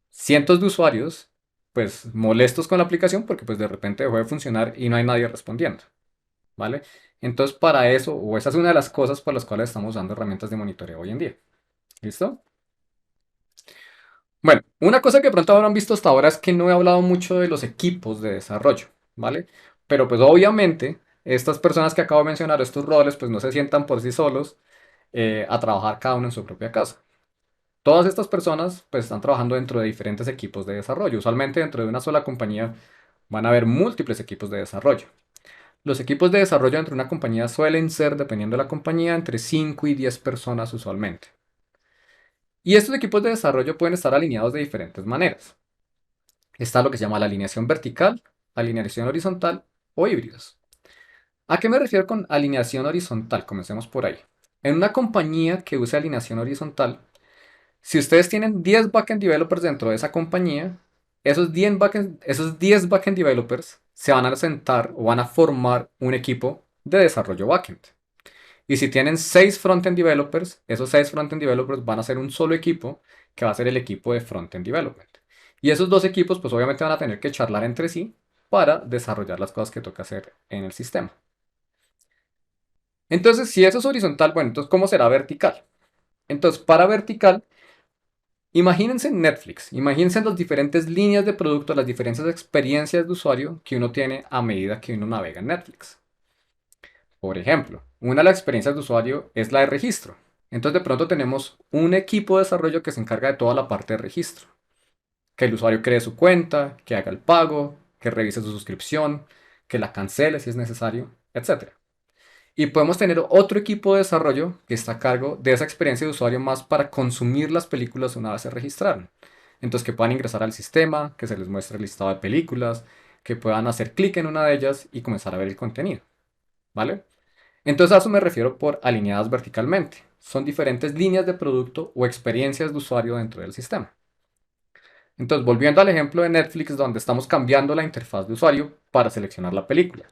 cientos de usuarios pues molestos con la aplicación porque pues de repente dejó de funcionar y no hay nadie respondiendo, ¿vale? Entonces para eso, o esa es una de las cosas por las cuales estamos usando herramientas de monitoreo hoy en día. ¿Listo? Bueno, una cosa que de pronto habrán visto hasta ahora es que no he hablado mucho de los equipos de desarrollo, ¿vale? Pero pues obviamente estas personas que acabo de mencionar, estos roles, pues no se sientan por sí solos a trabajar cada uno en su propia casa. Todas estas personas pues están trabajando dentro de diferentes equipos de desarrollo. Usualmente dentro de una sola compañía van a haber múltiples equipos de desarrollo. Los equipos de desarrollo dentro de una compañía suelen ser, dependiendo de la compañía, entre 5 y 10 personas usualmente. Y estos equipos de desarrollo pueden estar alineados de diferentes maneras. Está lo que se llama la alineación vertical, alineación horizontal o híbridos. ¿A qué me refiero con alineación horizontal? Comencemos por ahí. En una compañía que use alineación horizontal, si ustedes tienen 10 backend developers dentro de esa compañía, esos 10 backend developers se van a sentar o van a formar un equipo de desarrollo backend. Y si tienen 6 frontend developers, esos 6 frontend developers van a ser un solo equipo que va a ser el equipo de frontend development. Y esos dos equipos pues obviamente van a tener que charlar entre sí para desarrollar las cosas que toca hacer en el sistema. Entonces, si eso es horizontal, bueno, entonces ¿cómo será vertical? Entonces, para vertical, imagínense Netflix, imagínense las diferentes líneas de producto, las diferentes experiencias de usuario que uno tiene a medida que uno navega en Netflix. Por ejemplo, una de las experiencias de usuario es la de registro. Entonces de pronto tenemos un equipo de desarrollo que se encarga de toda la parte de registro. Que el usuario cree su cuenta, que haga el pago, que revise su suscripción, que la cancele si es necesario, etc. Y podemos tener otro equipo de desarrollo que está a cargo de esa experiencia de usuario más para consumir las películas una vez se registraron. Entonces que puedan ingresar al sistema, que se les muestre el listado de películas, que puedan hacer clic en una de ellas y comenzar a ver el contenido. ¿vale? Entonces a eso me refiero por alineadas verticalmente. Son diferentes líneas de producto o experiencias de usuario dentro del sistema. Entonces, volviendo al ejemplo de Netflix, donde estamos cambiando la interfaz de usuario para seleccionar la película.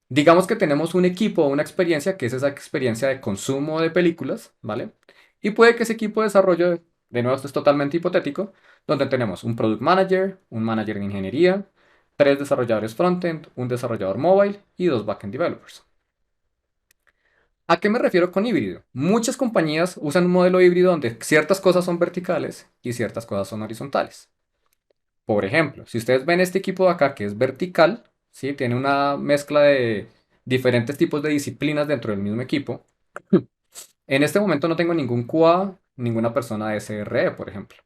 Digamos que tenemos un equipo o una experiencia que es esa experiencia de consumo de películas, ¿vale? Y puede que ese equipo de desarrollo, de nuevo esto es totalmente hipotético, donde tenemos un product manager, un manager de ingeniería, tres desarrolladores frontend, un desarrollador mobile y dos backend developers. ¿A qué me refiero con híbrido? Muchas compañías usan un modelo híbrido donde ciertas cosas son verticales y ciertas cosas son horizontales. Por ejemplo, si ustedes ven este equipo de acá que es vertical, ¿sí? Tiene una mezcla de diferentes tipos de disciplinas dentro del mismo equipo. En este momento no tengo ningún QA, ninguna persona de SRE, por ejemplo,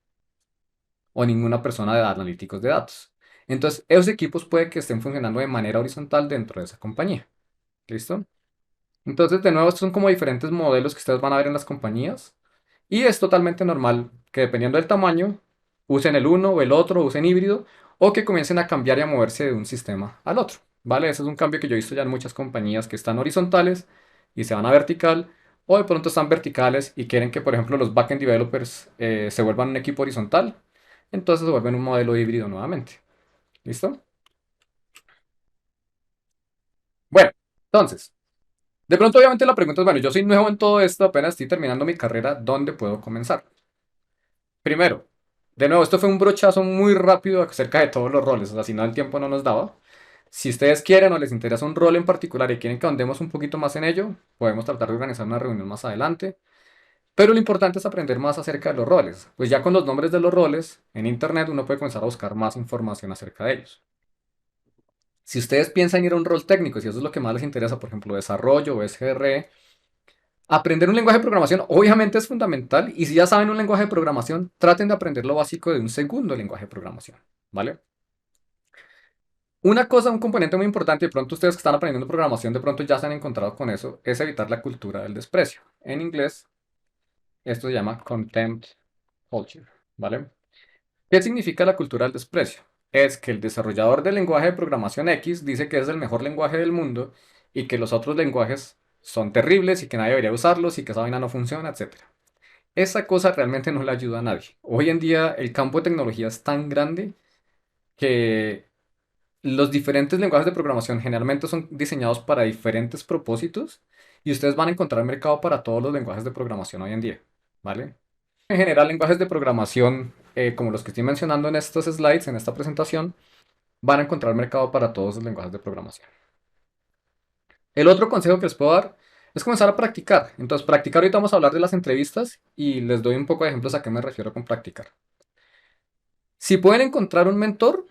o ninguna persona de analíticos de datos. Entonces, esos equipos puede que estén funcionando de manera horizontal dentro de esa compañía. ¿Listo? Entonces, de nuevo, estos son como diferentes modelos que ustedes van a ver en las compañías. Y es totalmente normal que dependiendo del tamaño, usen el uno o el otro, usen híbrido, o que comiencen a cambiar y a moverse de un sistema al otro. ¿Vale? Ese es un cambio que yo he visto ya en muchas compañías que están horizontales y se van a vertical, o de pronto están verticales y quieren que, por ejemplo, los backend developers se vuelvan un equipo horizontal. Entonces se vuelven un modelo híbrido nuevamente. ¿Listo? Bueno, entonces, de pronto obviamente la pregunta es, bueno, yo soy nuevo en todo esto, apenas estoy terminando mi carrera, ¿dónde puedo comenzar? Primero, de nuevo, esto fue un brochazo muy rápido acerca de todos los roles, o sea, si no el tiempo no nos daba. Si ustedes quieren o les interesa un rol en particular y quieren que andemos un poquito más en ello, podemos tratar de organizar una reunión más adelante. Pero lo importante es aprender más acerca de los roles, pues ya con los nombres de los roles en internet uno puede comenzar a buscar más información acerca de ellos. Si ustedes piensan ir a un rol técnico, si eso es lo que más les interesa, por ejemplo, desarrollo o SRE, aprender un lenguaje de programación obviamente es fundamental y si ya saben un lenguaje de programación, traten de aprender lo básico de un segundo lenguaje de programación, ¿vale? Una cosa, un componente muy importante, de pronto ustedes que están aprendiendo programación, de pronto ya se han encontrado con eso, es evitar la cultura del desprecio. En inglés, esto se llama contempt culture, ¿vale? ¿Qué significa la cultura del desprecio? Es que el desarrollador del lenguaje de programación X dice que es el mejor lenguaje del mundo y que los otros lenguajes son terribles y que nadie debería usarlos y que esa vaina no funciona, etcétera. Esa cosa realmente no le ayuda a nadie. Hoy en día el campo de tecnología es tan grande que los diferentes lenguajes de programación generalmente son diseñados para diferentes propósitos y ustedes van a encontrar mercado para todos los lenguajes de programación hoy en día, ¿vale? En general, lenguajes de programación como los que estoy mencionando en estos slides, en esta presentación, van a encontrar mercado para todos los lenguajes de programación. El otro consejo que les puedo dar es comenzar a practicar. Entonces, practicar, ahorita vamos a hablar de las entrevistas y les doy un poco de ejemplos a qué me refiero con practicar. Si pueden encontrar un mentor,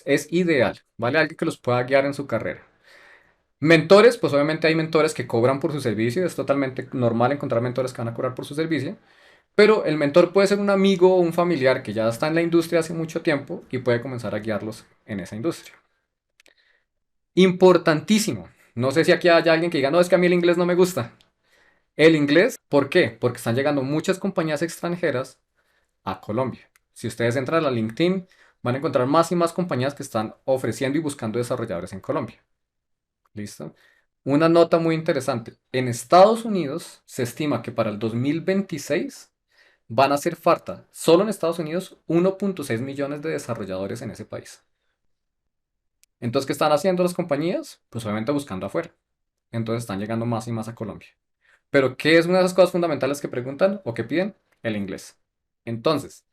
es ideal, ¿vale? Alguien que los pueda guiar en su carrera. Mentores, pues obviamente hay mentores que cobran por su servicio, es totalmente normal encontrar mentores que van a cobrar por su servicio, pero el mentor puede ser un amigo o un familiar que ya está en la industria hace mucho tiempo y puede comenzar a guiarlos en esa industria. Importantísimo. No sé si aquí hay alguien que diga, no, es que a mí el inglés no me gusta. El inglés, ¿por qué? Porque están llegando muchas compañías extranjeras a Colombia. Si ustedes entran a LinkedIn, van a encontrar más y más compañías que están ofreciendo y buscando desarrolladores en Colombia. ¿Listo? Una nota muy interesante. En Estados Unidos se estima que para el 2026 van a hacer falta, solo en Estados Unidos, 1.6 millones de desarrolladores en ese país. Entonces, ¿qué están haciendo las compañías? Pues obviamente buscando afuera. Entonces están llegando más y más a Colombia. Pero, ¿qué es una de esas cosas fundamentales que preguntan o que piden? El inglés. Entonces,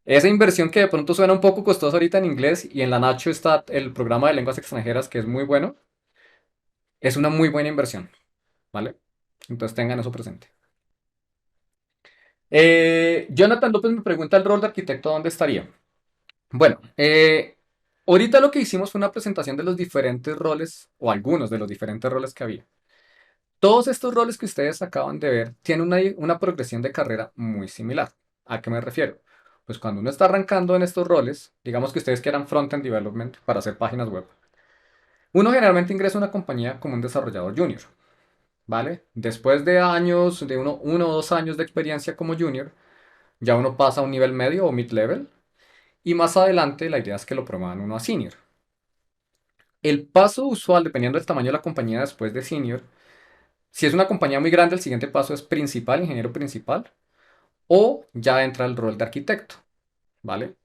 esa inversión que de pronto suena un poco costosa ahorita en inglés y en la Nacho está el programa de lenguas extranjeras que es muy bueno, es una muy buena inversión, ¿vale? Entonces tengan eso presente. Jonathan López me pregunta el rol de arquitecto, ¿dónde estaría? Bueno, ahorita lo que hicimos fue una presentación de los diferentes roles, o algunos de los diferentes roles que había. Todos estos roles que ustedes acaban de ver tienen una progresión de carrera muy similar. ¿A qué me refiero? Pues cuando uno está arrancando en estos roles, digamos que ustedes quieran front-end development para hacer páginas web, uno generalmente ingresa a una compañía como un desarrollador junior, ¿vale? Después de años, de uno o dos años de experiencia como junior, ya uno pasa a un nivel medio o mid-level y más adelante la idea es que lo promuevan uno a senior. El paso usual, dependiendo del tamaño de la compañía después de senior, si es una compañía muy grande, el siguiente paso es principal, ingeniero principal, o ya entra el rol de arquitecto, ¿vale?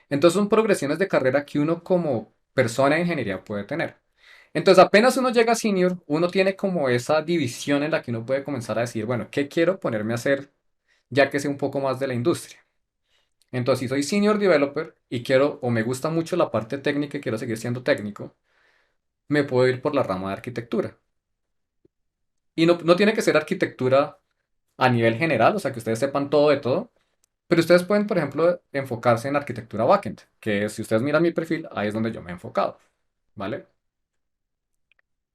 Entonces son progresiones de carrera que uno como persona de ingeniería puede tener. Entonces apenas uno llega a senior, uno tiene como esa división en la que uno puede comenzar a decir, bueno, ¿qué quiero ponerme a hacer ya que sé un poco más de la industria? Entonces, si soy senior developer y quiero o me gusta mucho la parte técnica y quiero seguir siendo técnico, me puedo ir por la rama de arquitectura. Y no tiene que ser arquitectura a nivel general, o sea, que ustedes sepan todo de todo, pero ustedes pueden, por ejemplo, enfocarse en arquitectura backend, que si ustedes miran mi perfil, ahí es donde yo me he enfocado, ¿vale?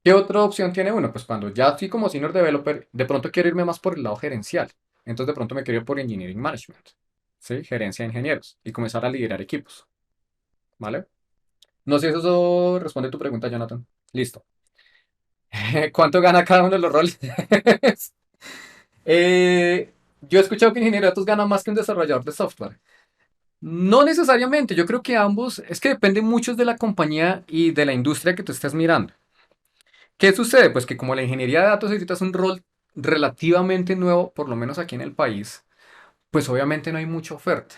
¿Qué otra opción tiene uno? Pues cuando ya estoy como senior developer, de pronto quiero irme más por el lado gerencial. Entonces de pronto me quiero ir por engineering management, ¿sí? Gerencia de ingenieros y comenzar a liderar equipos, ¿vale? No sé si eso responde a tu pregunta, Jonathan. Listo. ¿Cuánto gana cada uno de los roles? Eh, yo he escuchado que ingeniero de datos gana más que un desarrollador de software. No necesariamente, yo creo que ambos, es que depende mucho de la compañía y de la industria que tú estés mirando. ¿Qué sucede? Pues que como la ingeniería de datos ahorita es un rol relativamente nuevo, por lo menos aquí en el país, pues obviamente no hay mucha oferta.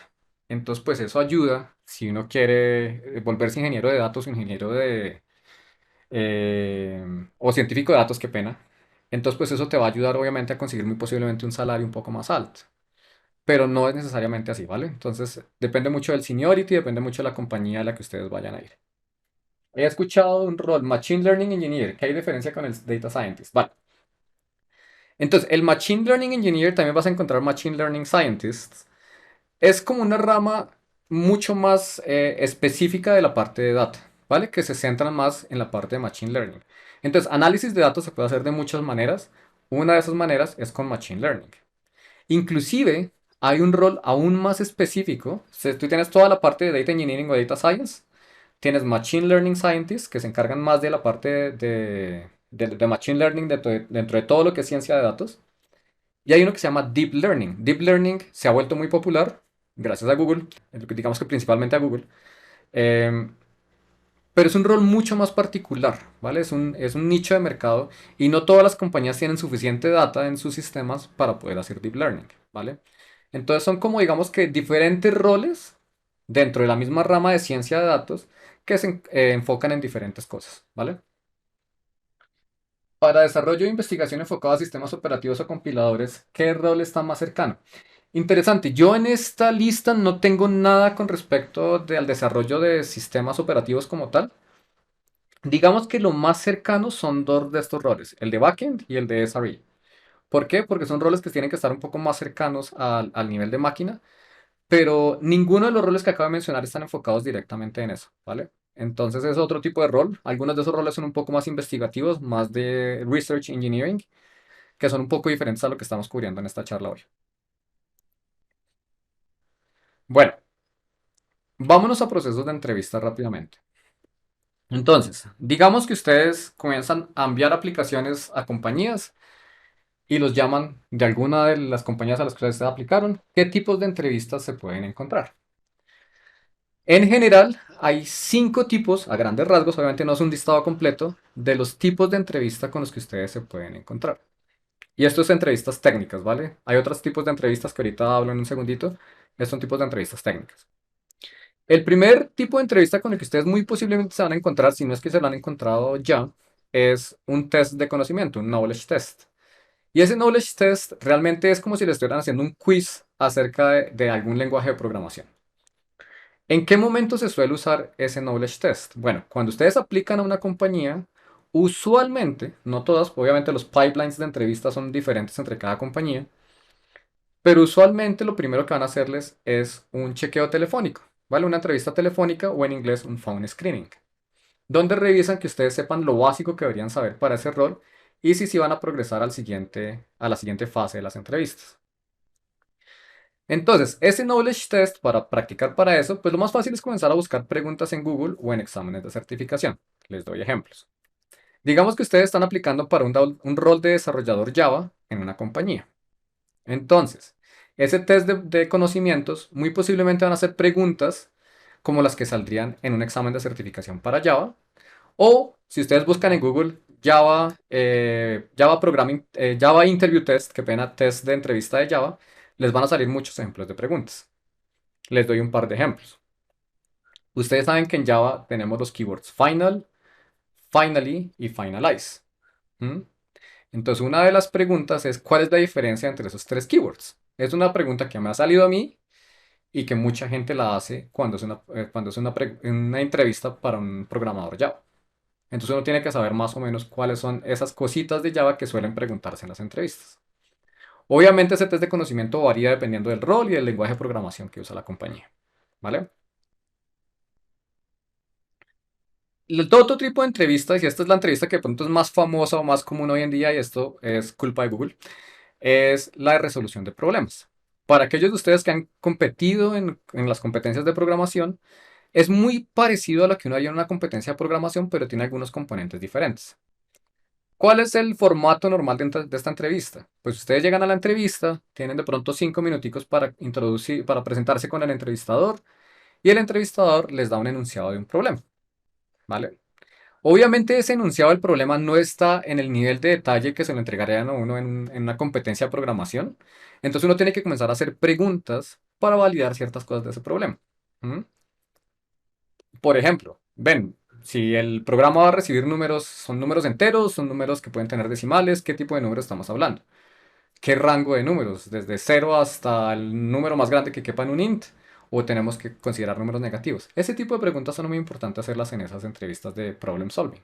Entonces, pues eso ayuda si uno quiere volverse ingeniero de datos o ingeniero o científico de datos, qué pena. Entonces, pues eso te va a ayudar obviamente a conseguir muy posiblemente un salario un poco más alto. Pero no es necesariamente así, ¿vale? Entonces, depende mucho del seniority, depende mucho de la compañía a la que ustedes vayan a ir. He escuchado un rol, Machine Learning Engineer, que hay diferencia con el Data Scientist. Vale. Entonces, el Machine Learning Engineer también vas a encontrar Machine Learning Scientists. Es como una rama mucho más específica de la parte de data, ¿vale? Que se centran más en la parte de Machine Learning. Entonces, análisis de datos se puede hacer de muchas maneras. Una de esas maneras es con Machine Learning. Inclusive, hay un rol aún más específico. Si tú tienes toda la parte de Data Engineering o Data Science, tienes Machine Learning Scientists que se encargan más de la parte de Machine Learning dentro de todo lo que es ciencia de datos. Y hay uno que se llama Deep Learning. Deep Learning se ha vuelto muy popular gracias a Google, digamos que principalmente a Google, eh, pero es un rol mucho más particular, ¿vale? Es un nicho de mercado y no todas las compañías tienen suficiente data en sus sistemas para poder hacer Deep Learning, ¿vale? Entonces son como digamos que diferentes roles dentro de la misma rama de ciencia de datos que se enfocan en diferentes cosas, ¿vale? Para desarrollo e investigación enfocado a sistemas operativos o compiladores, ¿qué rol está más cercano? Interesante, yo en esta lista no tengo nada con respecto al desarrollo de sistemas operativos como tal. Digamos que lo más cercano son dos de estos roles, el de backend y el de SRE. ¿Por qué? Porque son roles que tienen que estar un poco más cercanos al nivel de máquina, pero ninguno de los roles que acabo de mencionar están enfocados directamente en eso, ¿vale? Entonces es otro tipo de rol. Algunos de esos roles son un poco más investigativos, más de research engineering, que son un poco diferentes a lo que estamos cubriendo en esta charla hoy. Bueno, vámonos a procesos de entrevista rápidamente. Entonces, digamos que ustedes comienzan a enviar aplicaciones a compañías y los llaman de alguna de las compañías a las que ustedes aplicaron. ¿Qué tipos de entrevistas se pueden encontrar? En general, hay cinco tipos, a grandes rasgos, obviamente no es un listado completo, de los tipos de entrevista con los que ustedes se pueden encontrar. Y esto es entrevistas técnicas, ¿vale? Hay otros tipos de entrevistas que ahorita hablo en un segundito. Estos son tipos de entrevistas técnicas. El primer tipo de entrevista con el que ustedes muy posiblemente se van a encontrar, si no es que se lo han encontrado ya, es un test de conocimiento, un knowledge test. Y ese knowledge test realmente es como si le estuvieran haciendo un quiz acerca de algún lenguaje de programación. ¿En qué momento se suele usar ese knowledge test? Bueno, cuando ustedes aplican a una compañía, usualmente, no todas, obviamente los pipelines de entrevistas son diferentes entre cada compañía, pero usualmente lo primero que van a hacerles es un chequeo telefónico, ¿vale? Una entrevista telefónica o en inglés un phone screening, donde revisan que ustedes sepan lo básico que deberían saber para ese rol y si van a progresar a la siguiente fase de las entrevistas. Entonces, ese knowledge test, para practicar para eso, pues lo más fácil es comenzar a buscar preguntas en Google o en exámenes de certificación. Les doy ejemplos. Digamos que ustedes están aplicando para un rol de desarrollador Java en una compañía. Entonces, ese test de conocimientos muy posiblemente van a ser preguntas como las que saldrían en un examen de certificación para Java O si ustedes buscan en Google Java, Java Programming, Java Interview Test, que pena test de entrevista de Java, les van a salir muchos ejemplos de preguntas. Les doy un par de ejemplos. Ustedes saben que en Java tenemos los keywords final, finally y finalize. ¿Mm? Entonces, una de las preguntas es, ¿cuál es la diferencia entre esos tres keywords? Es una pregunta que me ha salido a mí y que mucha gente la hace cuando es una entrevista para un programador Java. Entonces uno tiene que saber más o menos cuáles son esas cositas de Java que suelen preguntarse en las entrevistas. Obviamente ese test de conocimiento varía dependiendo del rol y del lenguaje de programación que usa la compañía. ¿Vale? Todo otro tipo de entrevistas, y esta es la entrevista que de pronto es más famosa o más común hoy en día, y esto es culpa de Google, es la de resolución de problemas. Para aquellos de ustedes que han competido en las competencias de programación, es muy parecido a lo que uno haría en una competencia de programación, pero tiene algunos componentes diferentes. ¿Cuál es el formato normal de esta entrevista? Pues ustedes llegan a la entrevista, tienen de pronto 5 minuticos para introducir, para presentarse con el entrevistador, y el entrevistador les da un enunciado de un problema, ¿vale? Obviamente ese enunciado del problema no está en el nivel de detalle que se lo entregarían a uno en una competencia de programación. Entonces uno tiene que comenzar a hacer preguntas para validar ciertas cosas de ese problema. ¿Mm? Por ejemplo, ven, si el programa va a recibir números, son números enteros, son números que pueden tener decimales, ¿qué tipo de números estamos hablando? ¿Qué rango de números? ¿Desde cero hasta el número más grande que quepa en un int? ¿O tenemos que considerar números negativos? Ese tipo de preguntas son muy importantes hacerlas en esas entrevistas de problem solving.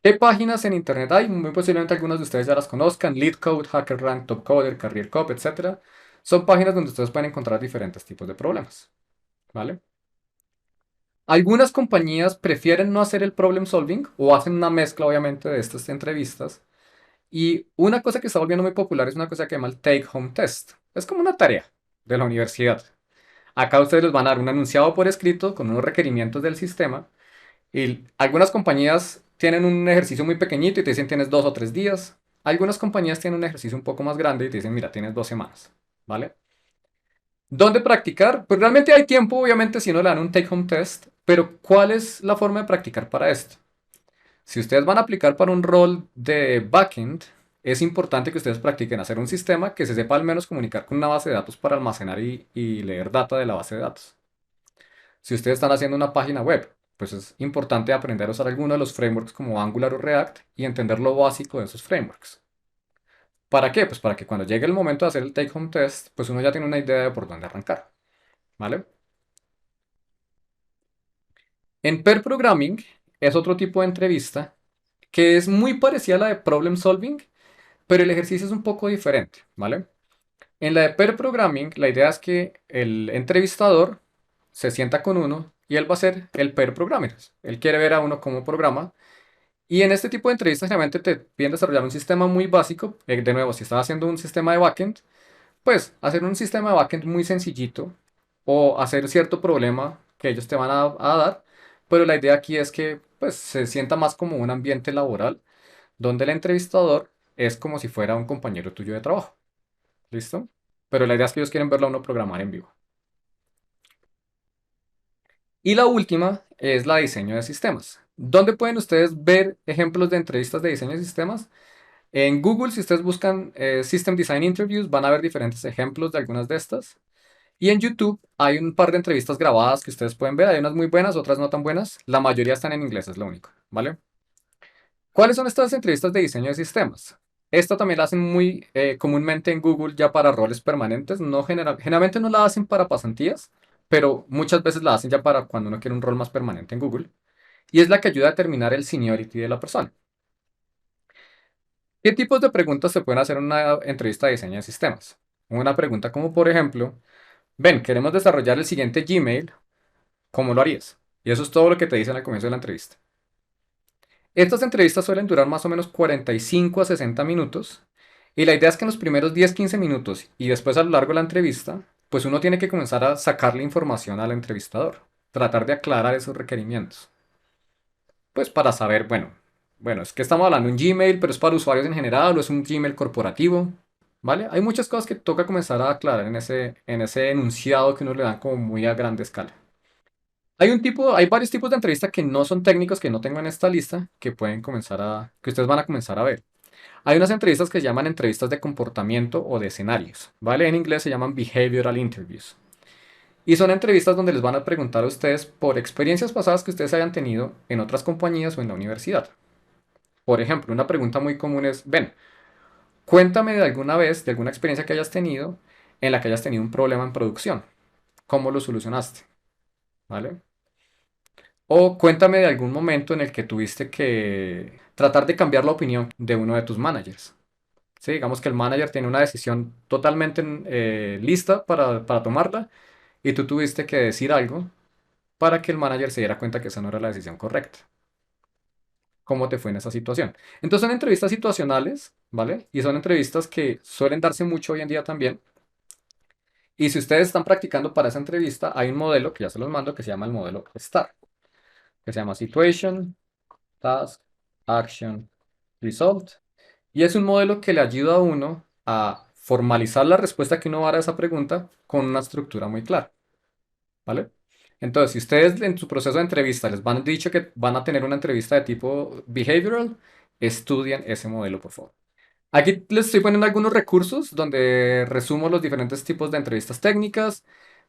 ¿Qué páginas en internet hay? Muy posiblemente algunos de ustedes ya las conozcan: LeetCode, HackerRank, TopCoder, CareerCop, etcétera. Son páginas donde ustedes pueden encontrar diferentes tipos de problemas, ¿vale? Algunas compañías prefieren no hacer el problem solving o hacen una mezcla, obviamente, de estas entrevistas. Y una cosa que está volviendo muy popular es una cosa que se llama el Take Home Test. Es como una tarea de la universidad. Acá ustedes les van a dar un enunciado por escrito con unos requerimientos del sistema. Y algunas compañías tienen un ejercicio muy pequeñito y te dicen tienes 2 o 3 días. Algunas compañías tienen un ejercicio un poco más grande y te dicen, mira, tienes 2 semanas. ¿Vale? ¿Dónde practicar? Pues realmente hay tiempo, obviamente, si no le dan un take home test, pero ¿cuál es la forma de practicar para esto? Si ustedes van a aplicar para un rol de backend, es importante que ustedes practiquen hacer un sistema que se sepa al menos comunicar con una base de datos para almacenar y leer data de la base de datos. Si ustedes están haciendo una página web, pues es importante aprender a usar alguno de los frameworks como Angular o React y entender lo básico de esos frameworks. ¿Para qué? Pues para que cuando llegue el momento de hacer el take home test, pues uno ya tiene una idea de por dónde arrancar. ¿Vale? En pair programming es otro tipo de entrevista que es muy parecida a la de problem solving, pero el ejercicio es un poco diferente, ¿vale? En la de pair programming, la idea es que el entrevistador se sienta con uno y él va a ser el pair programmer. Él quiere ver a uno como programa. Y en este tipo de entrevistas generalmente te piden desarrollar un sistema muy básico. De nuevo, si estás haciendo un sistema de backend, pues hacer un sistema de backend muy sencillito o hacer cierto problema que ellos te van a dar. Pero la idea aquí es que pues, se sienta más como un ambiente laboral donde el entrevistador es como si fuera un compañero tuyo de trabajo. ¿Listo? Pero la idea es que ellos quieren verlo a uno programar en vivo. Y la última es la de diseño de sistemas. ¿Dónde pueden ustedes ver ejemplos de entrevistas de diseño de sistemas? En Google, si ustedes buscan System Design Interviews, van a ver diferentes ejemplos de algunas de estas. Y en YouTube hay un par de entrevistas grabadas que ustedes pueden ver. Hay unas muy buenas, otras no tan buenas. La mayoría están en inglés, es lo único, ¿vale? ¿Cuáles son estas entrevistas de diseño de sistemas? Esta también la hacen muy comúnmente en Google ya para roles permanentes. No generalmente no la hacen para pasantías, pero muchas veces la hacen ya para cuando uno quiere un rol más permanente en Google. Y es la que ayuda a determinar el seniority de la persona. ¿Qué tipos de preguntas se pueden hacer en una entrevista de diseño de sistemas? Una pregunta como, por ejemplo, ven, queremos desarrollar el siguiente Gmail, ¿cómo lo harías? Y eso es todo lo que te dicen al comienzo de la entrevista. Estas entrevistas suelen durar más o menos 45 a 60 minutos, y la idea es que en los primeros 10-15 minutos y después a lo largo de la entrevista, pues uno tiene que comenzar a sacarle información al entrevistador, tratar de aclarar esos requerimientos. Pues para saber, bueno, es que estamos hablando de un Gmail, pero es para usuarios en general o es un Gmail corporativo, ¿vale? Hay muchas cosas que toca comenzar a aclarar en ese enunciado que uno le dan como muy a grande escala. Hay varios tipos de entrevistas que no son técnicos, que no tengo en esta lista, que ustedes van a comenzar a ver. Hay unas entrevistas que se llaman entrevistas de comportamiento o de escenarios, ¿vale? En inglés se llaman behavioral interviews. Y son entrevistas donde les van a preguntar a ustedes por experiencias pasadas que ustedes hayan tenido en otras compañías o en la universidad. Por ejemplo, una pregunta muy común es, ven, cuéntame de alguna vez, de alguna experiencia que hayas tenido en la que hayas tenido un problema en producción. ¿Cómo lo solucionaste? ¿Vale? O cuéntame de algún momento en el que tuviste que tratar de cambiar la opinión de uno de tus managers. Sí, digamos que el manager tiene una decisión totalmente lista para tomarla y tú tuviste que decir algo para que el manager se diera cuenta que esa no era la decisión correcta. ¿Cómo te fue en esa situación? Entonces son entrevistas situacionales, ¿vale? Y son entrevistas que suelen darse mucho hoy en día también. Y si ustedes están practicando para esa entrevista, hay un modelo que ya se los mando que se llama el modelo STAR, que se llama Situation, Task, Action, Result. Y es un modelo que le ayuda a uno a formalizar la respuesta que uno va a dar a esa pregunta con una estructura muy clara, ¿vale? Entonces, si ustedes en su proceso de entrevista les van dicho que van a tener una entrevista de tipo behavioral, estudien ese modelo, por favor. Aquí les estoy poniendo algunos recursos donde resumo los diferentes tipos de entrevistas técnicas.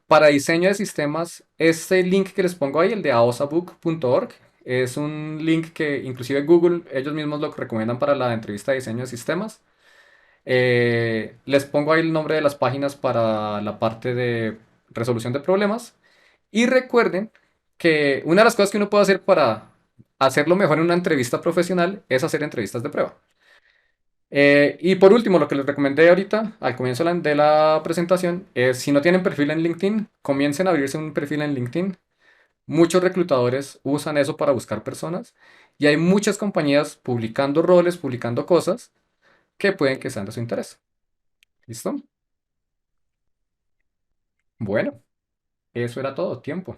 Para diseño de sistemas, este link que les pongo ahí, el de aosabook.org, es un link que inclusive Google, ellos mismos lo recomiendan para la entrevista de diseño de sistemas. Les pongo ahí el nombre de las páginas para la parte de resolución de problemas. Y recuerden que una de las cosas que uno puede hacer para hacerlo mejor en una entrevista profesional es hacer entrevistas de prueba. Y por último, lo que les recomendé ahorita, al comienzo de la presentación, es si no tienen perfil en LinkedIn, comiencen a abrirse un perfil en LinkedIn. Muchos reclutadores usan eso para buscar personas y hay muchas compañías publicando roles, publicando cosas que pueden que sean de su interés. ¿Listo? Bueno, eso era todo, tiempo.